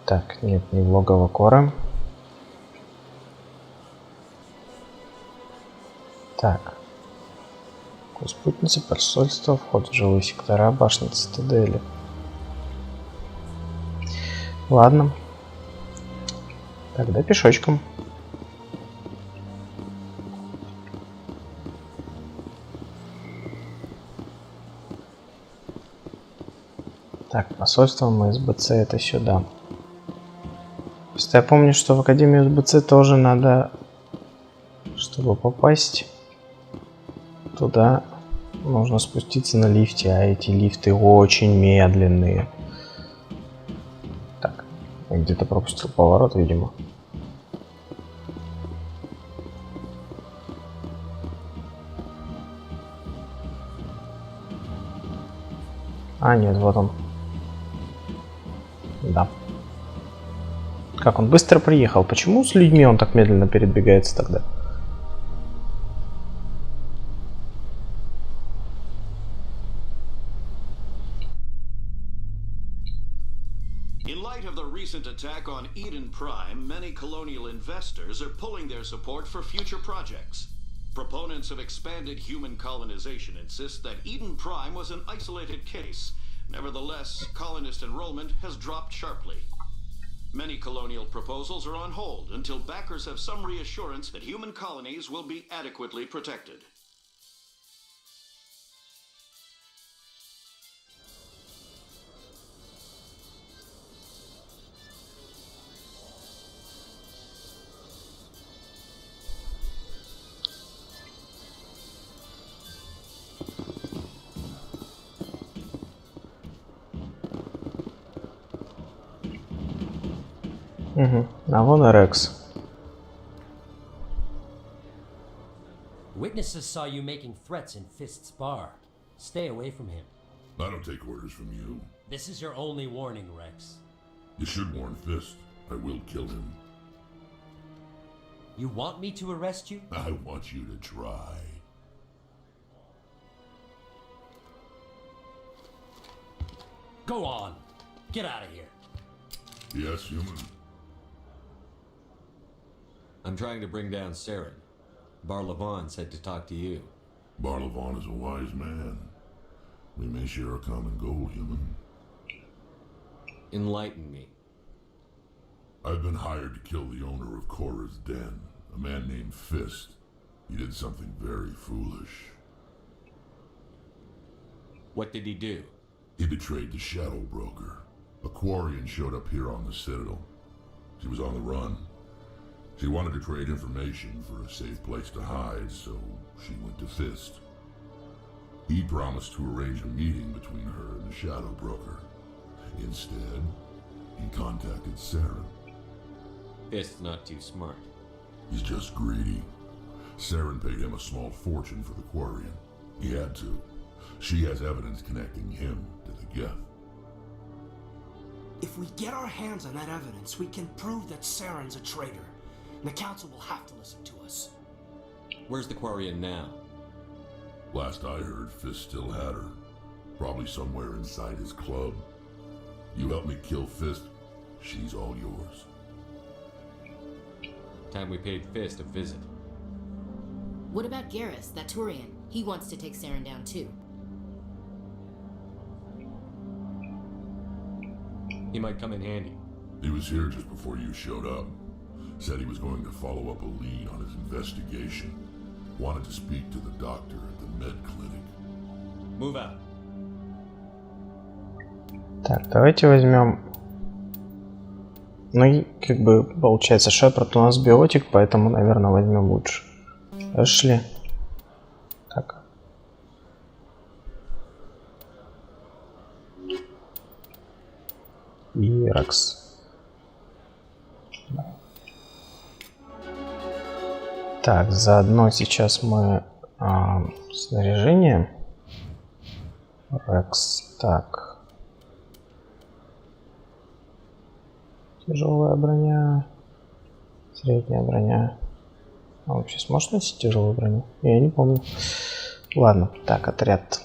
Так, нет, не в логово Коры. Так. Спутница, посольство, вход в жилые сектора, башня Цитадели. Ладно. Тогда пешочком. Так, посольство МСБЦ это сюда. Просто я помню, что в Академию СБЦ тоже надо, чтобы попасть туда, нужно спуститься на лифте, а эти лифты очень медленные. Так, я где-то пропустил поворот, видимо. А, нет, вот он. Да. Как он быстро приехал? Почему с людьми он так медленно передвигается тогда? In light of the recent attack on M.E.U.I.T.M, many colonial investors are pulling their support for future projects. Proponents of expanded human colonization insist that M.E.U.I.T.M was an isolated case, Nevertheless, colonist enrollment has dropped sharply. Many colonial proposals are on hold until backers have some reassurance that human colonies will be adequately protected. А вон и Рекс. Witnesses saw you making threats in Fist's bar. Stay away from him. I don't take orders from you. This is your only warning, Rex. You should warn Fist. I will kill him. You want me to arrest you? I want you to try. Go on. Get out of here. Yes, human. I'm trying to bring down Saren. Barlavon said to talk to you. Barlavon is a wise man. We may share a common goal, human. Enlighten me. I've been hired to kill the owner of Cora's Den, a man named Fist. He did something very foolish. What did he do? He betrayed the Shadow Broker. A Quarian showed up here on the Citadel. She was on the run. She wanted to trade information for a safe place to hide, so she went to Fist. He promised to arrange a meeting between her and the Shadow Broker. Instead, he contacted Saren. Fist's not too smart. He's just greedy. Saren paid him a small fortune for the Quarian. He had to. She has evidence connecting him to the Geth. If we get our hands on that evidence, we can prove that Saren's a traitor. And the Council will have to listen to us. Where's the Quarian now? Last I heard, Fist still had her. Probably somewhere inside his club. You help me kill Fist, she's all yours. Time we paid Fist a visit. What about Garrus, that Turian? He wants to take Saren down too. He might come in handy. He was here just before you showed up. Said he was going to follow up a lead on his investigation. Wanted to speak to the doctor at the med clinic. Move out. Так, давайте возьмем. Ну и как бы получается Шепард у нас биотик, поэтому, наверное, возьмем лучше Эшли. Так. И Рекс. Так, заодно сейчас мы снаряжение. Рекс. Так. Тяжелая броня. Средняя броня. А вообще сможешь носить тяжелую броню? Я не помню. Ладно, так, отряд.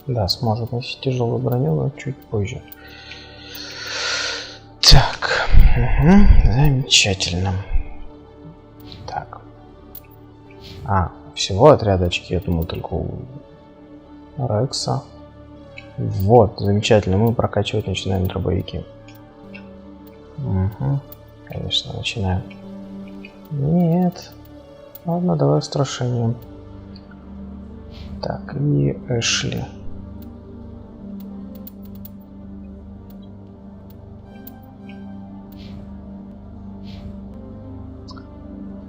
Да, сможет носить тяжелую броню, но чуть позже. Так, замечательно. Так. Всего отряда очки, я думал, только у Рекса. Вот, замечательно, мы прокачивать начинаем дробовики. Угу, конечно, начинаем. Нет. Ладно, давай устрашением. Так, и Эшли.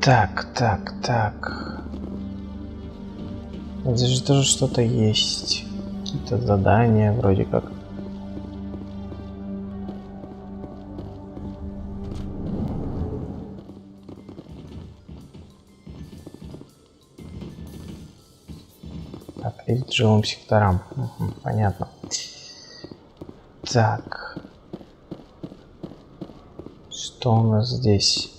Так. Здесь же тоже что-то есть. Какие-то задания вроде как. Так, лезть к жилым секторам. Угу, понятно. Так. Что у нас здесь?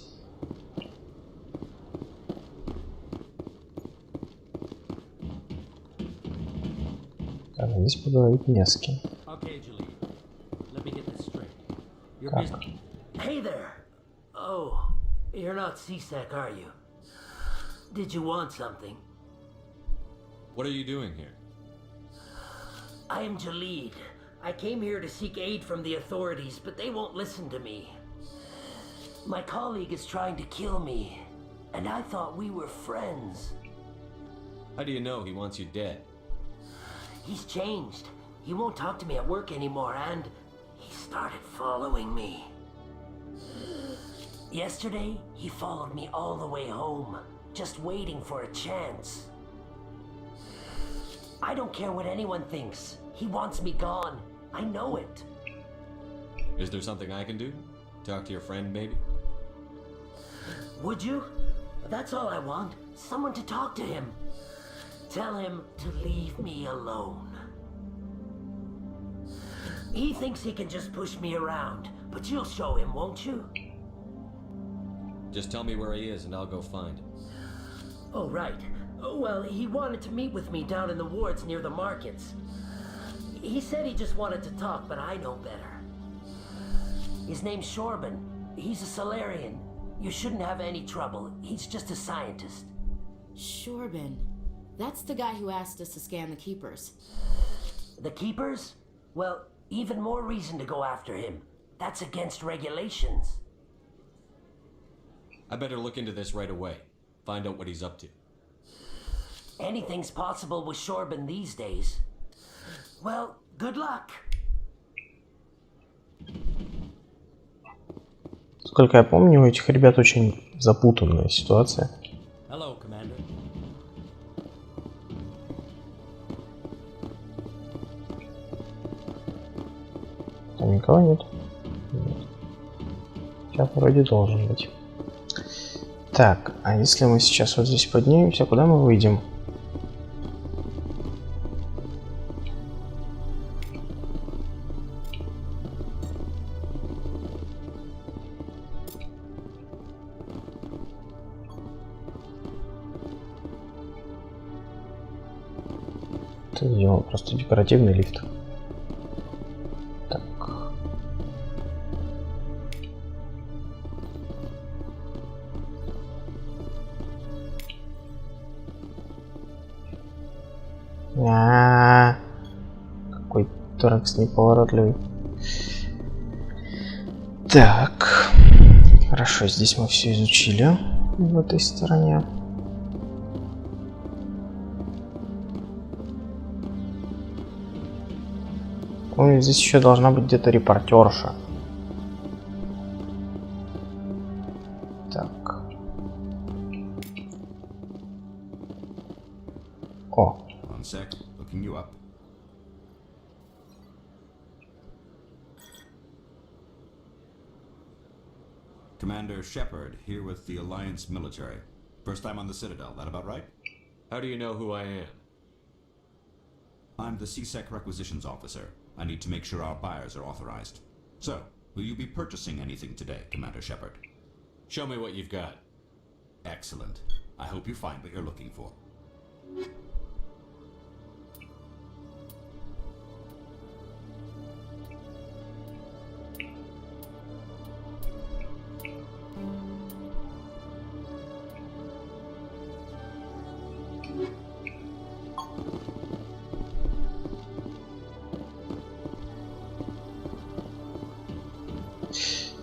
Так, здесь поговорить не с кем. Okay, Julie. Let me get this straight. You're Так. busy. Hey there. Oh, you're not CSEC, are you? Did you want something? What are you doing here? I am Jalid. I came here to seek aid from the authorities, but they won't listen to me. My colleague is trying to kill me, and I thought we were friends. How do you know he wants you dead? He's changed. He won't talk to me at work anymore, and he started following me. Yesterday, he followed me all the way home, just waiting for a chance. I don't care what anyone thinks. He wants me gone. I know it. Is there something I can do? Talk to your friend, maybe? Would you? That's all I want. Someone to talk to him. Tell him to leave me alone. He thinks he can just push me around, but you'll show him, won't you? Just tell me where he is and I'll go find him. Oh, right. Well, he wanted to meet with me down in the wards near the markets. He said he just wanted to talk, but I know better. His name's Shorban. He's a Solarian. You shouldn't have any trouble. He's just a scientist. Shorban. That's the guy who asked us to scan the Keepers. The Keepers? Well, even more reason to go after him. That's against regulations. I better look into this right away. Find out what he's up to. Anything's possible with Shorban these days. Well, good luck. Сколько я помню, у этих ребят очень запутанная ситуация. Hello, Commander. Там никого нет? Нет. Сейчас вроде должен быть. Так, а если мы сейчас вот здесь поднимемся, куда мы выйдем? Это, видимо, просто декоративный лифт. Так. Какой торакс неповоротливый. Так. Хорошо, здесь мы все изучили в этой стороне. Помню, здесь еще должна быть где-то репортерша. Так. О. One sec, looking you up. Commander Shepard, here with the Alliance military. First time on the Citadel, that about right? How do you know who I am? I'm the CSEC requisitions officer. I need to make sure our buyers are authorized. So, will you be purchasing anything today, Commander Shepard? Show me what you've got. Excellent. I hope you find what you're looking for.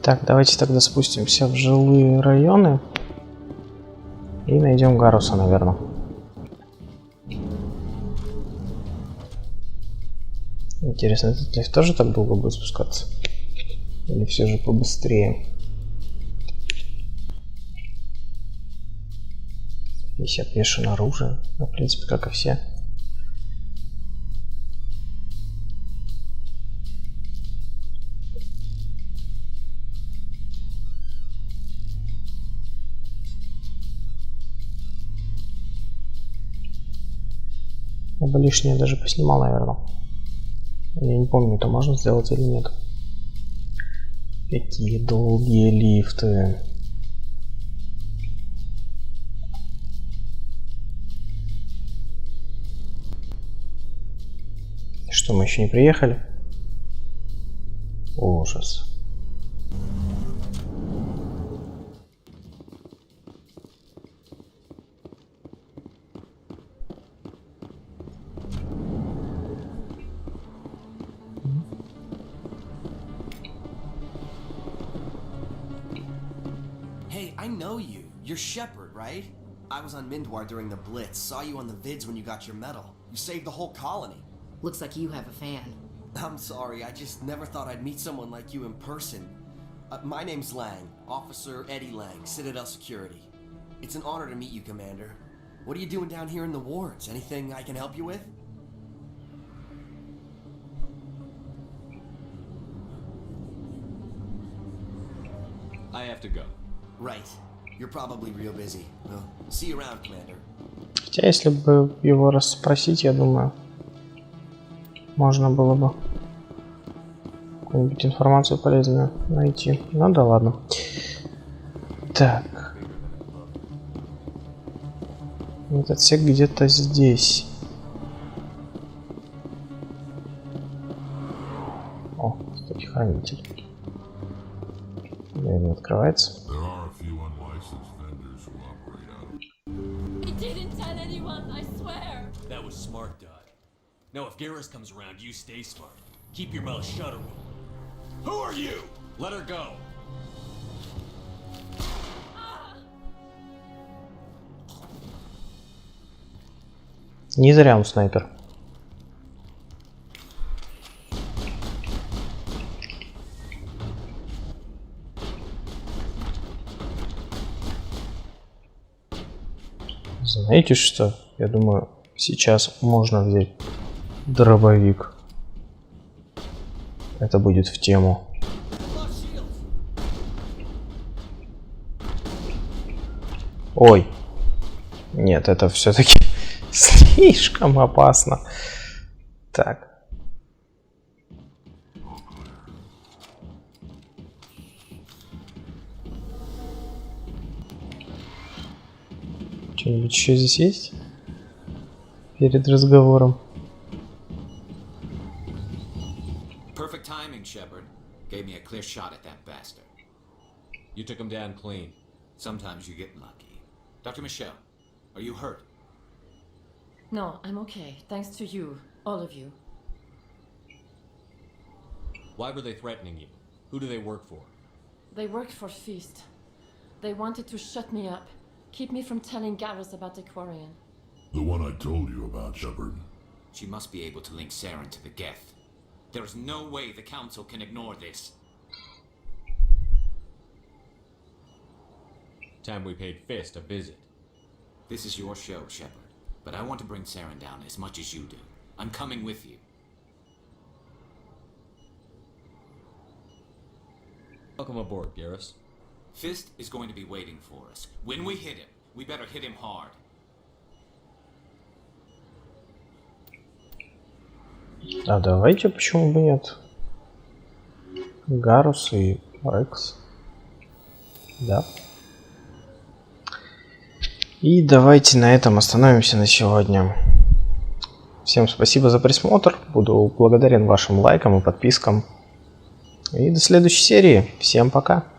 Так, давайте тогда спустимся в жилые районы и найдем Гаруса, наверное. Интересно, этот лифт тоже так долго будет спускаться? Или все же побыстрее? Здесь обвешано оружие, в принципе, как и все. Я бы лишнее даже поснимал, наверное. Я не помню, это можно сделать или нет. Какие долгие лифты. Что, мы еще не приехали? Ужас. Hey, I know you. You're Shepard, right? I was on Mindwar during the Blitz. Saw you on the vids when you got your medal. You saved the whole colony. Looks like you have a fan. I'm sorry, I just never thought I'd meet someone like you in person. My name's Lang, Officer Eddie Lang, Citadel Security. It's an honor to meet you, Commander. What are you doing down here in the wards? Anything I can help you with? I have to go. Right. You're probably real busy. Well, see you around, Commander. Хотя, если бы его расспросить, я думаю, можно было бы какую-нибудь информацию полезную найти. Ну да ладно. Так. Этот отсек где-то здесь. О, кстати, хранитель. Дверь не открывается. That was smart, Dot. Now if Garrus comes around, you stay smart. Keep your mouth shut, or who are you? Let her go. Не зря он снайпер. Знаете что? Я думаю, сейчас можно взять дробовик. Это будет в тему. Ой. Нет, это все-таки слишком опасно. Так. Что-нибудь еще здесь есть? Перед разговором. Perfect timing, Shepard. Gave me a clear shot at that bastard. You took him down clean. Sometimes you get lucky. Dr. Michelle, are you hurt? No, I'm okay. Thanks to you. All of you. Why were they threatening you? Who do they work for? They worked for Feast. They wanted to shut me up. Keep me from telling Garrus about the Quarian. The one I told you about, Shepard. She must be able to link Saren to the Geth. There's no way the Council can ignore this. Time we paid Fist a visit. This is your show, Shepard. But I want to bring Saren down as much as you do. I'm coming with you. Welcome aboard, Garrus. Fist is going to be waiting for us. When we hit him, we better hit him hard. А давайте, почему бы нет? Гарус и Рекс. Да. И давайте на этом остановимся на сегодня. Всем спасибо за просмотр. Буду благодарен вашим лайкам и подпискам. И до следующей серии. Всем пока.